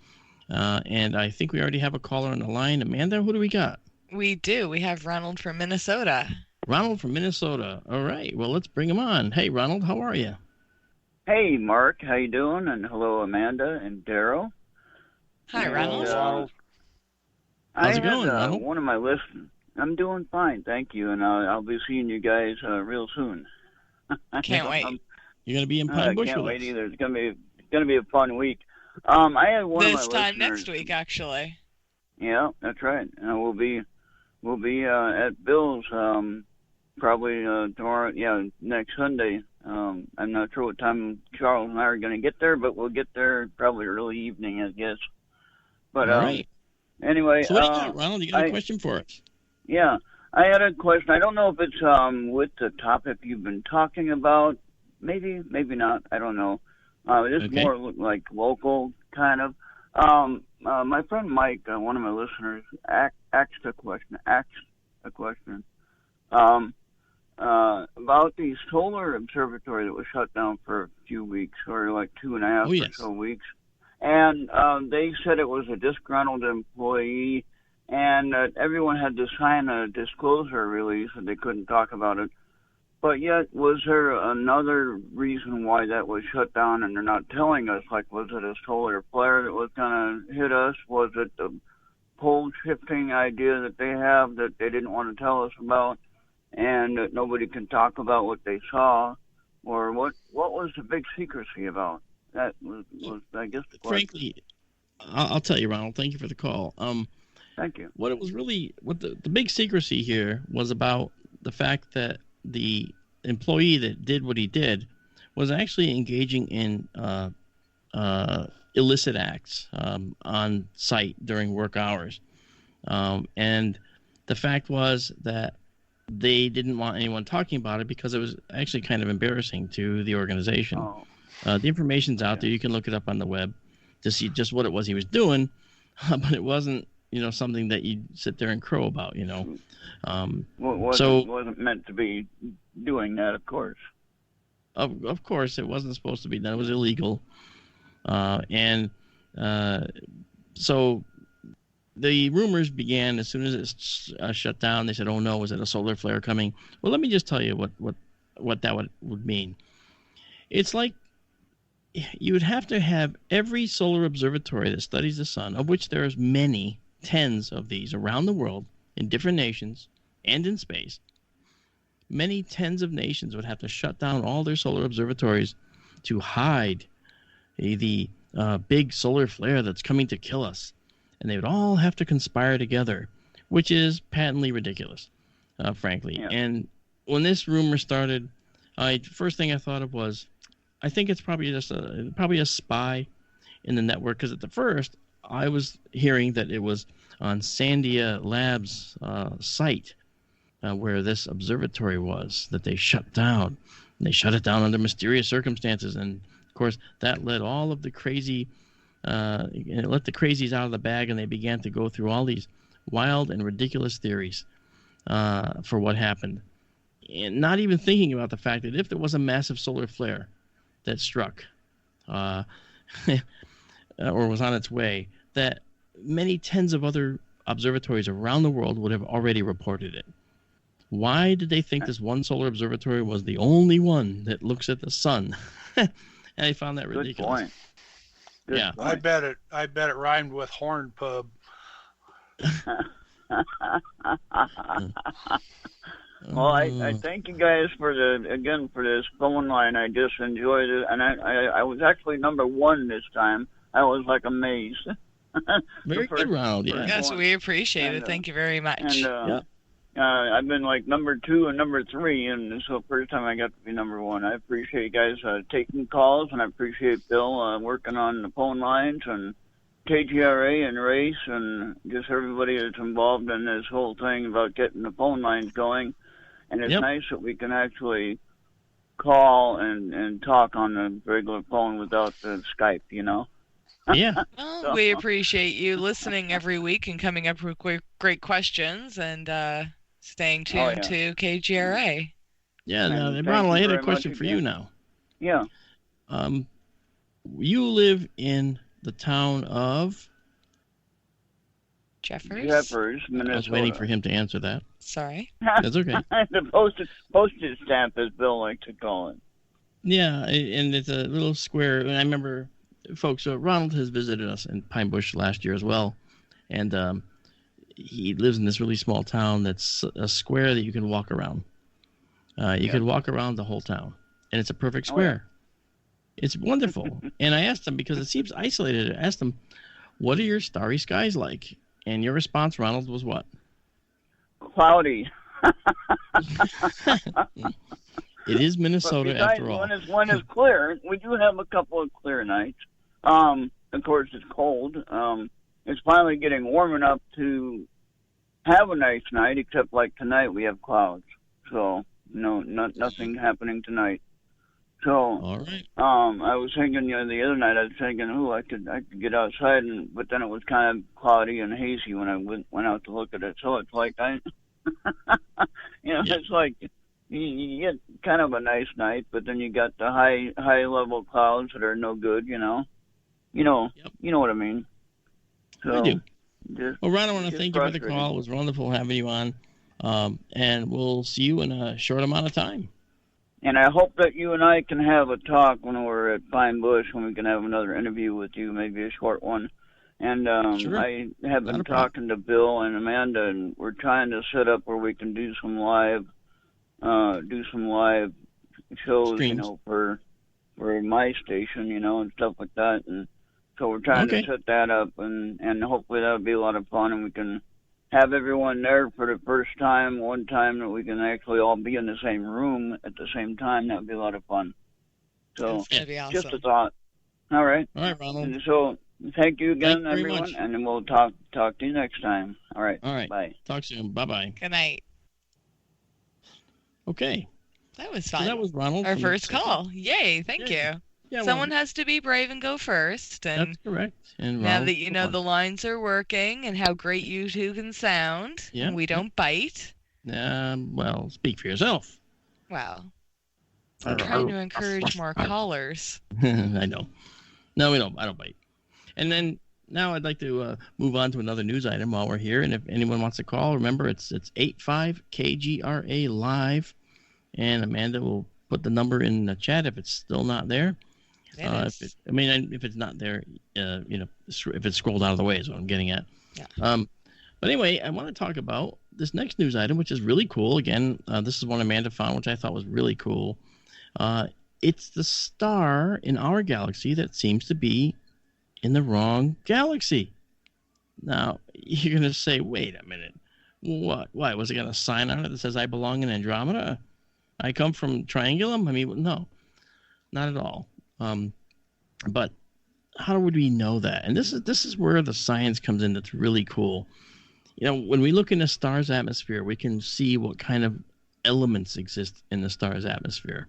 And I think we already have a caller on the line. Amanda, who do we got? We do. We have Ronald from Minnesota. Ronald from Minnesota. All right. Well, let's bring him on. Hey, Ronald, how are you? Hey, Mark. How you doing? And hello, Amanda and Daryl. Hi, Ronald. How's it going, Ronald? One of my listeners. I'm doing fine, thank you, and I'll be seeing you guys real soon. Can't wait. You're gonna be in Pine Bush can't with wait us. either. It's gonna be a fun week. I had one This of my time listeners, next week, actually. Yeah, that's right. We'll be at Bill's probably tomorrow. Yeah, next Sunday. I'm not sure what time Charles and I are going to get there, but we'll get there probably early evening, I guess. But All right. Anyway, So what do you got, Ronald? You got a question for us? Yeah, I had a question. I don't know if it's with the topic you've been talking about. Maybe not. I don't know. It's Okay. more like local kind of. My friend Mike, one of my listeners, asked a question about the solar observatory that was shut down for a few weeks, or like 2.5 or so weeks. And they said it was a disgruntled employee, and that everyone had to sign a disclosure release and they couldn't talk about it. But yet, was there another reason why that was shut down and they're not telling us? Like, was it a solar flare that was going to hit us? Was it the pole shifting idea that they have that they didn't want to tell us about, and that nobody can talk about what they saw? Or what was the big secrecy about? That was I guess, the question. Frankly, I'll tell you, Ronald. Thank you for the call. Thank you. What the big secrecy here was about the fact that the employee that did what he did was actually engaging in illicit acts on site during work hours. And the fact was that they didn't want anyone talking about it because it was actually kind of embarrassing to the organization. The information's out there. You can look it up on the web to see just what it was he was doing, but it wasn't, something that you sit there and crow about, wasn't meant to be doing that, of course. Of course, it wasn't supposed to be done. It was illegal. So the rumors began as soon as it shut down. They said, oh, no, was it a solar flare coming? Well, let me just tell you what that would mean. It's like you would have to have every solar observatory that studies the sun, of which there's many, tens of these around the world in different nations and in space. Many tens of nations would have to shut down all their solar observatories to hide the big solar flare that's coming to kill us. And they would all have to conspire together, which is patently ridiculous, frankly. Yeah. And when this rumor started, first thing I thought of was, I think it's probably just a spy in the network, because at the first I was hearing that it was on Sandia Labs' site where this observatory was that they shut down. And they shut it down under mysterious circumstances, and of course that led all of the crazy. It let the crazies out of the bag, and they began to go through all these wild and ridiculous theories for what happened, and not even thinking about the fact that if there was a massive solar flare that struck or was on its way, that many tens of other observatories around the world would have already reported it. Why did they think this one solar observatory was the only one that looks at the sun? And I found that ridiculous. Good point. Good point. I bet it rhymed with horn pub. Well, I thank you guys for this phone line. I just enjoyed it, and I was actually number one this time. I was like amazed. Very good, Ronald. Yeah. Yes, we appreciate it. Thank you very much. And I've been like number 2 and number 3, and so first time I got to be number 1. I appreciate you guys taking calls, and I appreciate Bill working on the phone lines, and KGRA and Race, and just everybody that's involved in this whole thing about getting the phone lines going. And it's nice that we can actually call and talk on the regular phone without the Skype, you know? Yeah. Well, we appreciate you listening every week and coming up with great questions and staying tuned to KGRA. Yeah, now, Ronald, I had a question for you now. Yeah. You live in the town of Jeffers, Minnesota. I was waiting for him to answer that. Sorry. That's okay. The postage stamp, as Bill likes to call it. Yeah, and it's a little square. And I remember, folks, Ronald has visited us in Pine Bush last year as well. And he lives in this really small town that's a square that you can walk around. You can walk around the whole town. And it's a perfect square. It's wonderful. And I asked him, because it seems isolated, I asked him, what are your starry skies like? And your response, Ronald, was what? Cloudy. It is Minnesota after all. When it's clear, we do have a couple of clear nights. Of course, it's cold. It's finally getting warm enough to have a nice night, except like tonight we have clouds. So, nothing happening tonight. So, all right. I was thinking, the other night I was thinking, I could get outside, but then it was kind of cloudy and hazy when I went out to look at it. So it's like it's like you get kind of a nice night, but then you got the high level clouds that are no good. You know what I mean. So, I do. Well, Ron, I want to thank you for the call. It was wonderful having you on, and we'll see you in a short amount of time. And I hope that you and I can have a talk when we're at Pine Bush, when we can have another interview with you, maybe a short one. And sure. I have been talking to Bill and Amanda, and we're trying to set up where we can do some live shows, Streams. for my station, and stuff like that. And so we're trying to set that up, and hopefully that'll be a lot of fun, and we can have everyone there for the first time, one time that we can actually all be in the same room at the same time. That would be a lot of fun. So, that's gonna be awesome. Just a thought. All right. All right, Ronald. And so, thank you again, everyone, much. and then we'll talk to you next time. All right. All right. Bye. Talk soon. Bye-bye. Good night. Okay. That was fun. So that was Ronald. Our first call. Yay, thank you. Yeah, Someone has to be brave and go first. And that's correct. And now Ronald, that you know the lines are working and how great you two can sound, and we don't bite. Well, speak for yourself. Wow. I'm trying to encourage more callers. I know. No, we don't. I don't bite. And then now I'd like to move on to another news item while we're here. And if anyone wants to call, remember it's 85-KGRA live. And Amanda will put the number in the chat if it's still not there. If it's not there, if it's scrolled out of the way is what I'm getting at. Yeah. But anyway, I want to talk about this next news item, which is really cool. Again, this is one Amanda found, which I thought was really cool. It's the star in our galaxy that seems to be in the wrong galaxy. Now, you're going to say, wait a minute. What? Why? Was it got a sign on it that says I belong in Andromeda? I come from Triangulum? I mean, no, not at all. But how would we know that? And this is where the science comes in that's really cool. When we look in a star's atmosphere, we can see what kind of elements exist in the star's atmosphere.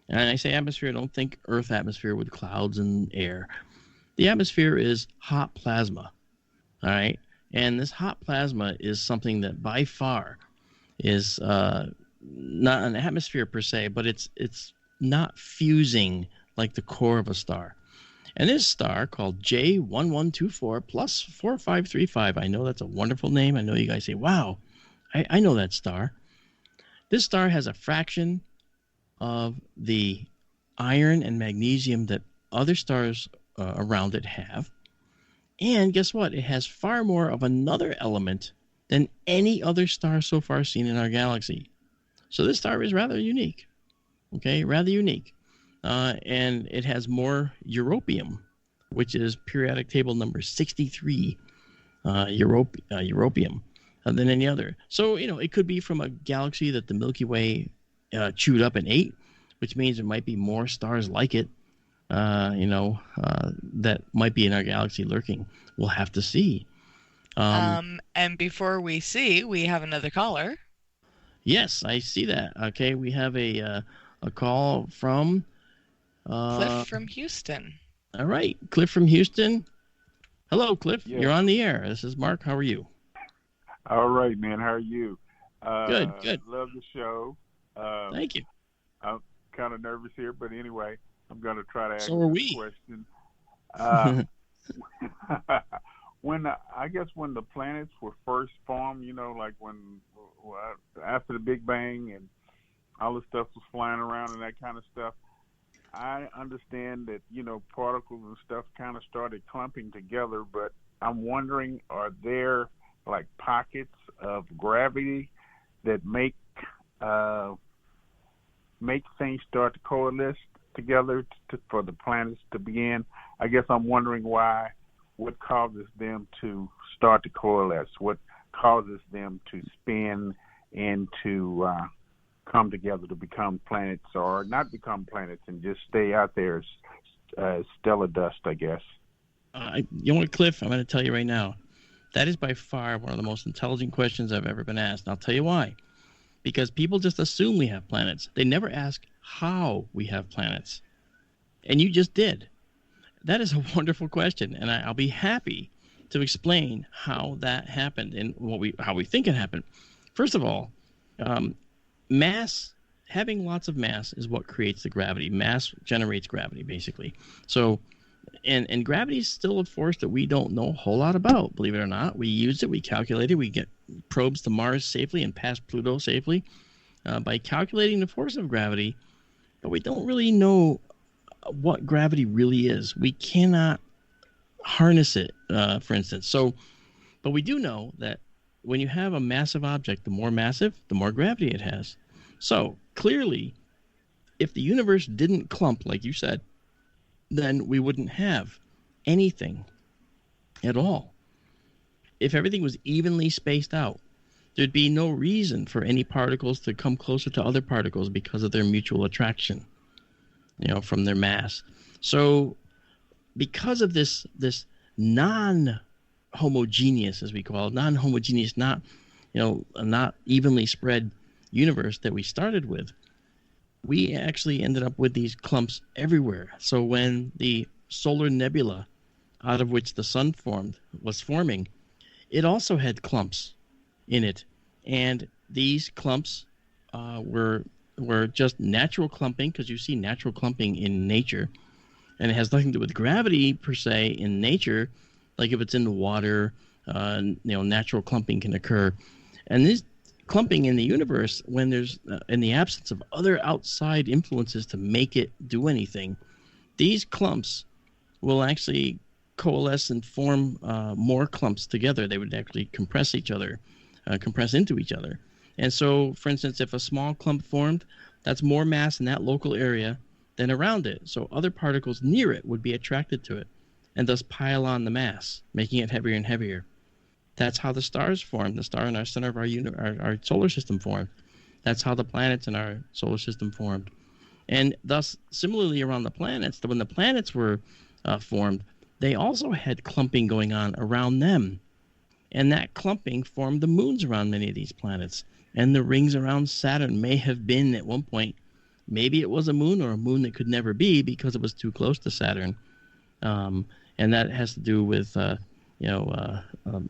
And when I say atmosphere, don't think Earth atmosphere with clouds and air. The atmosphere is hot plasma, all right? And this hot plasma is something that by far is not an atmosphere per se, but it's not fusing like the core of a star. And this star called J1124 plus 4535. I know that's a wonderful name. I know you guys say, wow, I know that star. This star has a fraction of the iron and magnesium that other stars around it have. And guess what? It has far more of another element than any other star so far seen in our galaxy. So this star is rather unique. Okay, rather unique. And it has more europium, which is periodic table number 63 europium than any other. So, it could be from a galaxy that the Milky Way chewed up and ate, which means there might be more stars like it, that might be in our galaxy lurking. We'll have to see. And before we see, we have another caller. Yes, I see that. Okay, we have a call from Cliff from Houston. All right, Cliff from Houston. Hello, Cliff. Yeah. You're on the air. This is Mark. How are you? All right, man. How are you? Good. Love the show. Thank you. I'm kind of nervous here, but anyway, I'm going to try to ask So are this we. question. When the planets were first formed, like after the Big Bang and all the stuff was flying around and that kind of stuff, I understand that, particles and stuff kind of started clumping together, but I'm wondering, are there like pockets of gravity that make things start to coalesce together for the planets to begin? I guess I'm wondering what causes them to start to coalesce? What causes them to spin and to come together to become planets, or not become planets and just stay out there as stellar dust, I guess? You know what, Cliff? I'm going to tell you right now. That is by far one of the most intelligent questions I've ever been asked. And I'll tell you why. Because people just assume we have planets. They never ask how we have planets. And you just did. That is a wonderful question. And I'll be happy to explain how that happened and how we think it happened. First of all, mass, having lots of mass is what creates the gravity. Mass generates gravity, basically. So, and gravity is still a force that we don't know a whole lot about, believe it or not. We use it, we calculate it, we get probes to Mars safely and past Pluto safely by calculating the force of gravity, but we don't really know what gravity really is. We cannot harness it, for instance. So, but we do know that when you have a massive object, the more massive, the more gravity it has. So clearly, if the universe didn't clump, like you said, then we wouldn't have anything at all. If everything was evenly spaced out, there'd be no reason for any particles to come closer to other particles because of their mutual attraction, from their mass. So because of this non-homogeneous, as we call it, non-homogeneous, not evenly spread universe that we started with, we actually ended up with these clumps everywhere. So when the solar nebula, out of which the sun was forming, it also had clumps in it. And these clumps were just natural clumping, because you see natural clumping in nature. And it has nothing to do with gravity per se in nature. Like if it's in the water, natural clumping can occur. And this clumping in the universe, when there's in the absence of other outside influences to make it do anything, these clumps will actually coalesce and form more clumps together. They would actually compress into each other. And so, for instance, if a small clump formed, that's more mass in that local area than around it. So other particles near it would be attracted to it and thus pile on the mass, making it heavier and heavier. That's how the stars formed. The star in our center of our solar system formed. That's how the planets in our solar system formed. And thus, similarly around the planets, when the planets were formed, they also had clumping going on around them. And that clumping formed the moons around many of these planets. And the rings around Saturn may have been, at one point, maybe it was a moon, or a moon that could never be because it was too close to Saturn. And that has to do with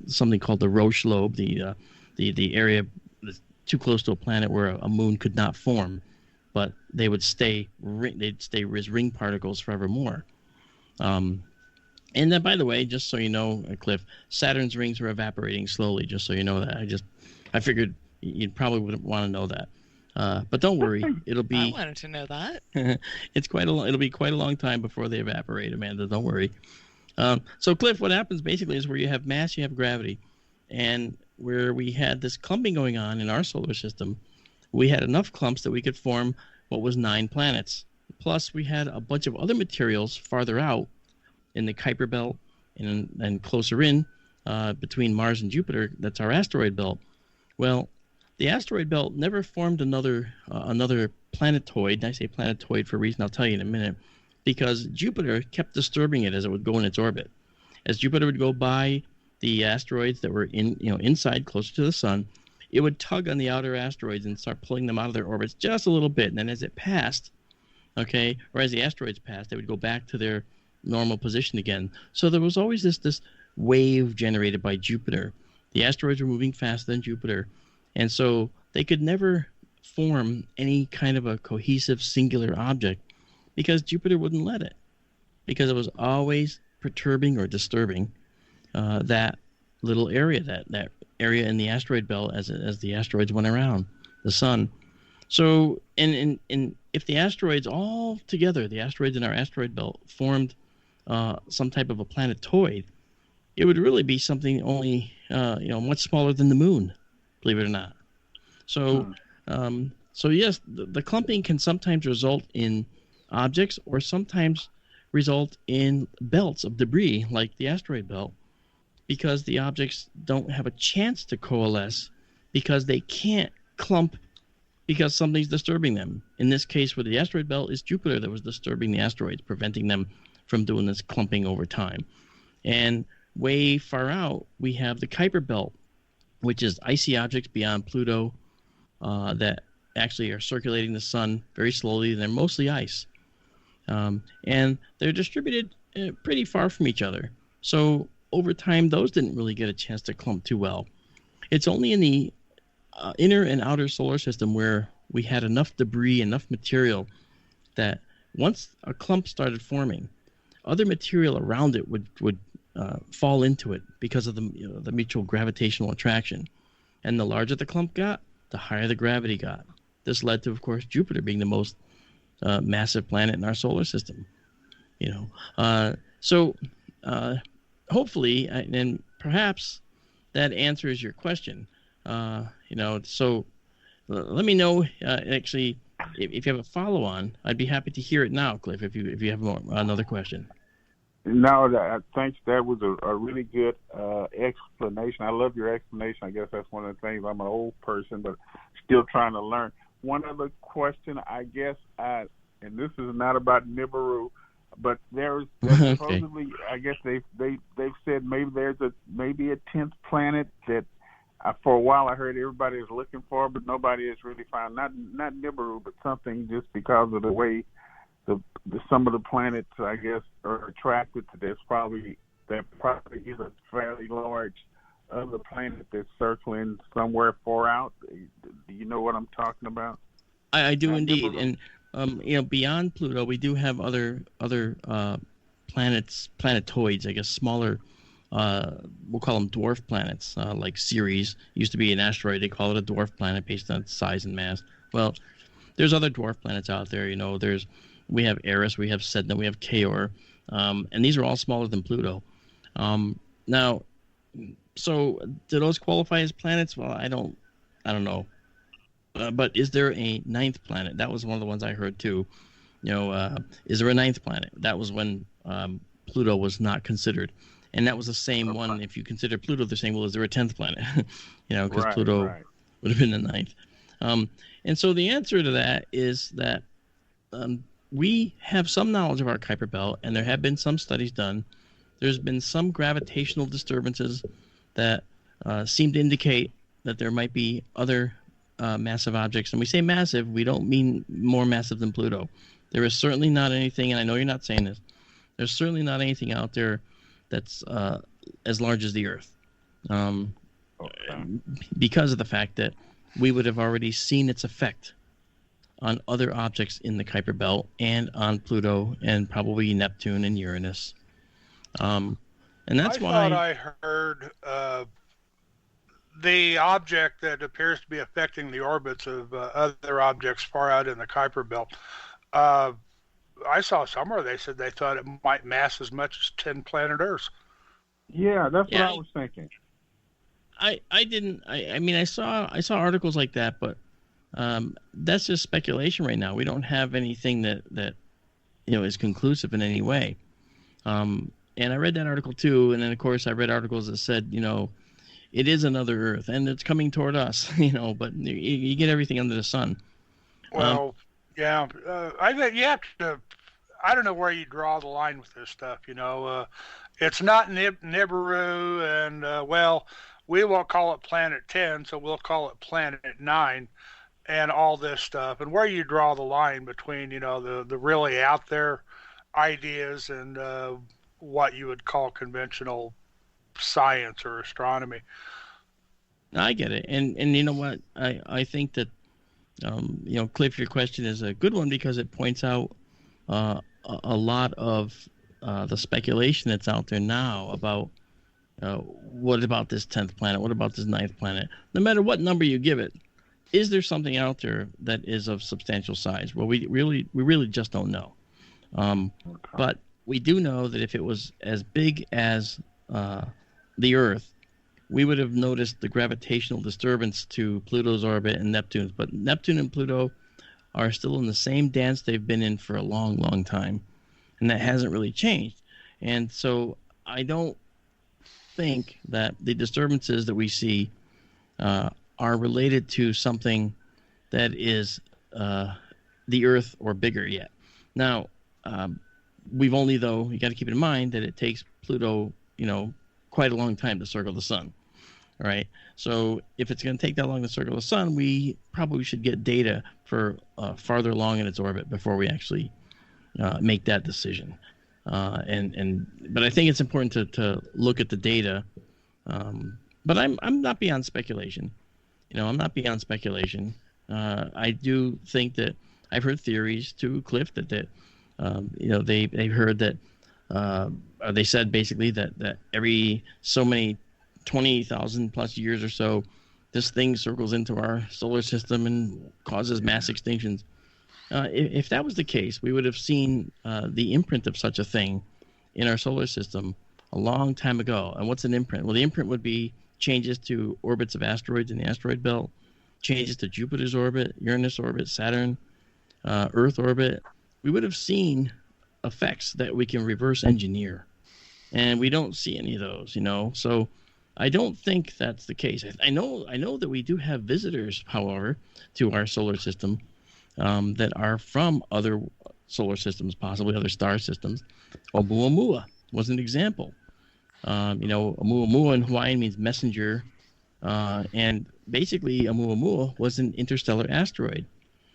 something called the Roche lobe, the area that's too close to a planet where a moon could not form, but they would stay as ring particles forevermore. And then, by the way, just so you know, Cliff, Saturn's rings are evaporating slowly. Just so you know that. I figured you probably wouldn't want to know that. But don't worry, it'll be. I wanted to know that. It'll be quite a long time before they evaporate, Amanda. Don't worry. So, Cliff, what happens basically is where you have mass, you have gravity, and where we had this clumping going on in our solar system, we had enough clumps that we could form what was 9 planets. Plus, we had a bunch of other materials farther out in the Kuiper belt and closer in between Mars and Jupiter. That's our asteroid belt. Well, the asteroid belt never formed another planetoid. And I say planetoid for a reason I'll tell you in a minute, because Jupiter kept disturbing it as it would go in its orbit. As Jupiter would go by the asteroids that were inside, closer to the sun, it would tug on the outer asteroids and start pulling them out of their orbits just a little bit. And then as it passed, or as the asteroids passed, they would go back to their normal position again. So there was always this wave generated by Jupiter. The asteroids were moving faster than Jupiter, and so they could never form any kind of a cohesive singular object because Jupiter wouldn't let it, because it was always perturbing or disturbing that little area, that area in the asteroid belt as the asteroids went around the sun. So and if the asteroids all together, the asteroids in our asteroid belt, formed some type of a planetoid, it would really be something only much smaller than the moon, believe it or not. So yes, the clumping can sometimes result in objects or sometimes result in belts of debris like the asteroid belt, because the objects don't have a chance to coalesce because they can't clump because something's disturbing them. In this case, with the asteroid belt, it's Jupiter that was disturbing the asteroids, preventing them from doing this clumping over time. And way far out, we have the Kuiper belt, which is icy objects beyond Pluto that actually are circulating the sun very slowly, and they're mostly ice. And they're distributed pretty far from each other. So over time, those didn't really get a chance to clump too well. It's only in the inner and outer solar system where we had enough debris, enough material, that once a clump started forming, other material around it would fall into it because of the mutual gravitational attraction. And the larger the clump got, the higher the gravity got. This led to, of course, Jupiter being the most massive planet in our solar system. So hopefully, and perhaps that answers your question. So let me know. Actually, if you have a follow-on, I'd be happy to hear it now, Cliff. If you have another question. No, thanks. That was a really good explanation. I love your explanation. I guess that's one of the things. I'm an old person, but still trying to learn. One other question, I guess, and this is not about Nibiru, but there's supposedly, I guess they've said maybe there's a 10th planet that for a while I heard everybody is looking for, but nobody has really found. Not Nibiru, but something, just because of the way some of the planets, I guess, are attracted to this. There probably is a fairly large other planet that's circling somewhere far out. Do you know what I'm talking about? I do indeed. And beyond Pluto, we do have other planetoids, I guess, smaller. We'll call them dwarf planets, like Ceres. Used to be an asteroid. They call it a dwarf planet based on its size and mass. Well, there's other dwarf planets out there. We have Eris, we have Sedna, we have Chaor, and these are all smaller than Pluto. Now, so do those qualify as planets? Well, I don't know. But is there a 9th planet? That was one of the ones I heard too. Is there a 9th planet? That was when Pluto was not considered, and that was the same one. If you consider Pluto, they're saying, well, is there a 10th planet? Because Pluto would have been the 9th. And so the answer to that is that we have some knowledge of our Kuiper belt, and there have been some studies done. There's been some gravitational disturbances that seem to indicate that there might be other massive objects. And we say massive, we don't mean more massive than Pluto. There is certainly not anything, and I know you're not saying this, there's certainly not anything out there that's as large as the Earth. Because of the fact that we would have already seen its effect on other objects in the Kuiper Belt and on Pluto and probably Neptune and Uranus. And that's I why thought I heard the object that appears to be affecting the orbits of other objects far out in the Kuiper Belt. I saw somewhere they said they thought it might mass as much as 10 planet Earths. Yeah, that's what I was thinking. I saw articles like that, but that's just speculation right now. We don't have anything that is conclusive in any way. And I read that article too, and then of course I read articles that said, it is another Earth and it's coming toward us, but you get everything under the sun. Well, yeah, I think you have to. I don't know where you draw the line with this stuff. It's not Nibiru, and we won't call it Planet 10, so we'll call it Planet 9, and all this stuff. And where you draw the line between, the really out there ideas and what you would call conventional science or astronomy. I get it, and you know what? I think that Cliff, your question is a good one because it points out a lot of the speculation that's out there now about what about this 10th planet? What about this 9th planet? No matter what number you give it, is there something out there that is of substantial size? Well, we really just don't know. But we do know that if it was as big as the Earth, we would have noticed the gravitational disturbance to Pluto's orbit and Neptune's. But Neptune and Pluto are still in the same dance they've been in for a long, long time. And that hasn't really changed. And so I don't think that the disturbances that we see are related to something that is the Earth or bigger yet. Now, we've only, though, you got to keep in mind that it takes Pluto, quite a long time to circle the sun. All right. So if it's going to take that long to circle the sun, we probably should get data for farther along in its orbit before we actually make that decision. But I think it's important to look at the data. But I'm not beyond speculation. I'm not beyond speculation. I do think that I've heard theories too, Cliff, that they heard that they said basically that every so many 20,000 plus years or so, this thing circles into our solar system and causes mass extinctions. If that was the case, we would have seen the imprint of such a thing in our solar system a long time ago. And what's an imprint? Well, the imprint would be changes to orbits of asteroids in the asteroid belt, changes to Jupiter's orbit, Uranus orbit, Saturn, Earth orbit. We would have seen effects that we can reverse engineer. And we don't see any of those, So I don't think that's the case. I know that we do have visitors, however, to our solar system that are from other solar systems, possibly other star systems. Oumuamua was an example. Oumuamua in Hawaiian means messenger, and basically Oumuamua was an interstellar asteroid,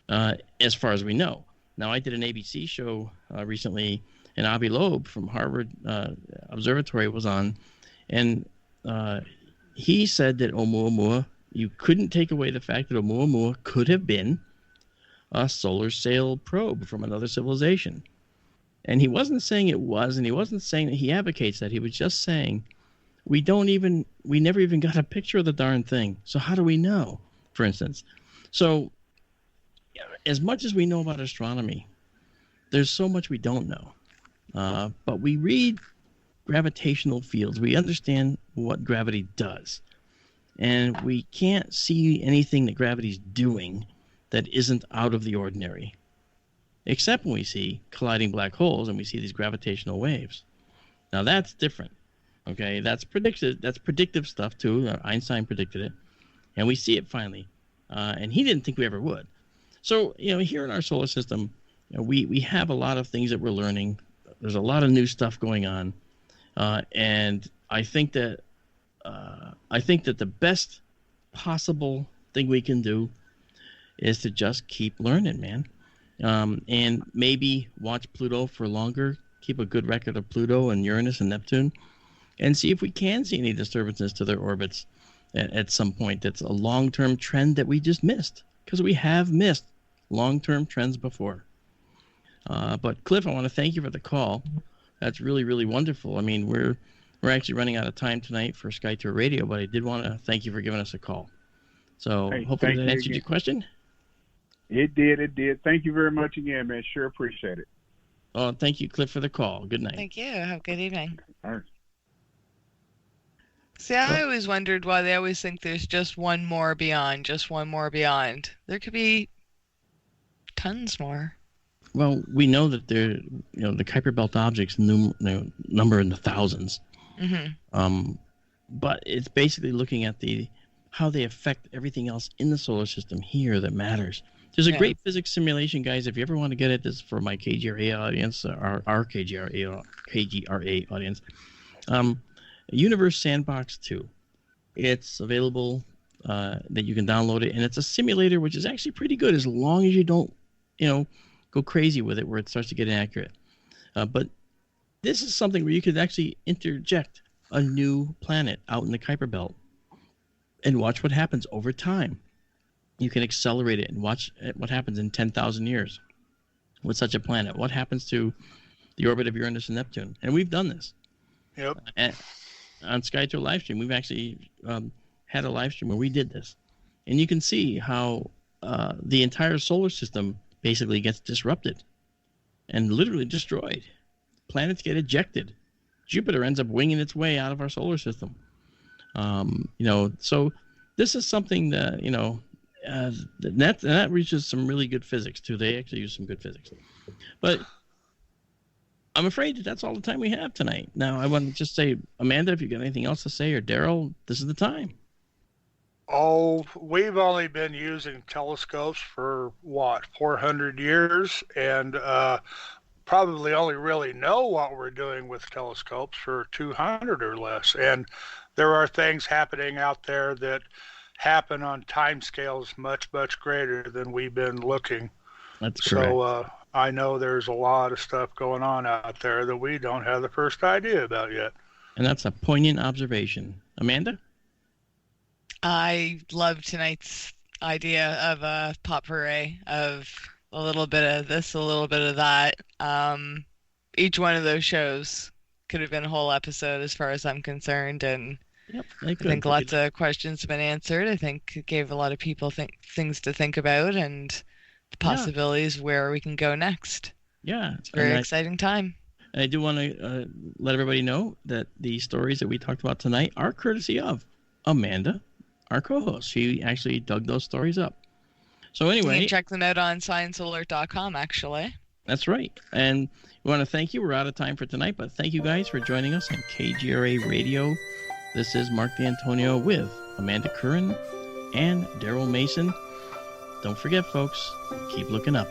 as far as we know. Now, I did an ABC show recently, and Avi Loeb from Harvard Observatory was on, and he said that Oumuamua, you couldn't take away the fact that Oumuamua could have been a solar sail probe from another civilization. And he wasn't saying it was, and he wasn't saying that he advocates that. He was just saying we never even got a picture of the darn thing. So how do we know, for instance? So as much as we know about astronomy, there's so much we don't know. But we read gravitational fields. We understand what gravity does. And we can't see anything that gravity's doing that isn't out of the ordinary. Except when we see colliding black holes and we see these gravitational waves. Now that's different. Okay, that's predictive stuff too. Einstein predicted it. And we see it finally. And he didn't think we ever would. So, here in our solar system, we have a lot of things that we're learning. There's a lot of new stuff going on. And I think that the best possible thing we can do is to just keep learning, man. And maybe watch Pluto for longer, keep a good record of Pluto and Uranus and Neptune, and see if we can see any disturbances to their orbits at some point. That's a long-term trend that we just missed, because we have missed long-term trends before. But Cliff, I want to thank you for the call. That's really, really wonderful. I mean, we're actually running out of time tonight for Sky Tour Radio, but I did want to thank you for giving us a call. So hopefully that answered your question. It did. Thank you very much again, man. Sure appreciate it. Oh, thank you, Cliff, for the call. Good night. Thank you. Have a good evening. All right. See, I always wondered why they always think there's just one more beyond. There could be tons more. Well, we know that the Kuiper Belt objects number in the thousands. Mm-hmm. But it's basically looking at how they affect everything else in the solar system here that matters. There's a great physics simulation, guys. If you ever want to get it, this is for my KGRA audience, our KGRA audience. Universe Sandbox 2. It's available that you can download it, and it's a simulator which is actually pretty good as long as you don't, go crazy with it where it starts to get inaccurate. But this is something where you could actually interject a new planet out in the Kuiper Belt and watch what happens over time. You can accelerate it and watch what happens in 10,000 years with such a planet. What happens to the orbit of Uranus and Neptune? And we've done this. Yep. On Sky Tour Livestream, we've actually had a live stream where we did this. And you can see how the entire solar system basically gets disrupted and literally destroyed. Planets get ejected. Jupiter ends up winging its way out of our solar system. So this is something that, that reaches some really good physics, too. They actually use some good physics. But I'm afraid that's all the time we have tonight. Now, I want to just say, Amanda, if you got anything else to say, or Daryl, this is the time. Oh, we've only been using telescopes for, 400 years, and probably only really know what we're doing with telescopes for 200 or less. And there are things happening out there that happen on timescales much, much greater than we've been looking. That's correct. So I know there's a lot of stuff going on out there that we don't have the first idea about yet. And that's a poignant observation. Amanda? I love tonight's idea of a potpourri of a little bit of this, a little bit of that. Each one of those shows could have been a whole episode as far as I'm concerned, and I think lots of questions have been answered. I think it gave a lot of people things to think about and the possibilities where we can go next. Yeah. It's a very exciting time. And I do want to let everybody know that the stories that we talked about tonight are courtesy of Amanda, our co-host. She actually dug those stories up. So anyway, you can check them out on sciencealert.com, actually. That's right. And we want to thank you. We're out of time for tonight, but thank you guys for joining us on KGRA Radio. This is Mark D'Antonio with Amanda Curran and Daryl Mason. Don't forget, folks, keep looking up.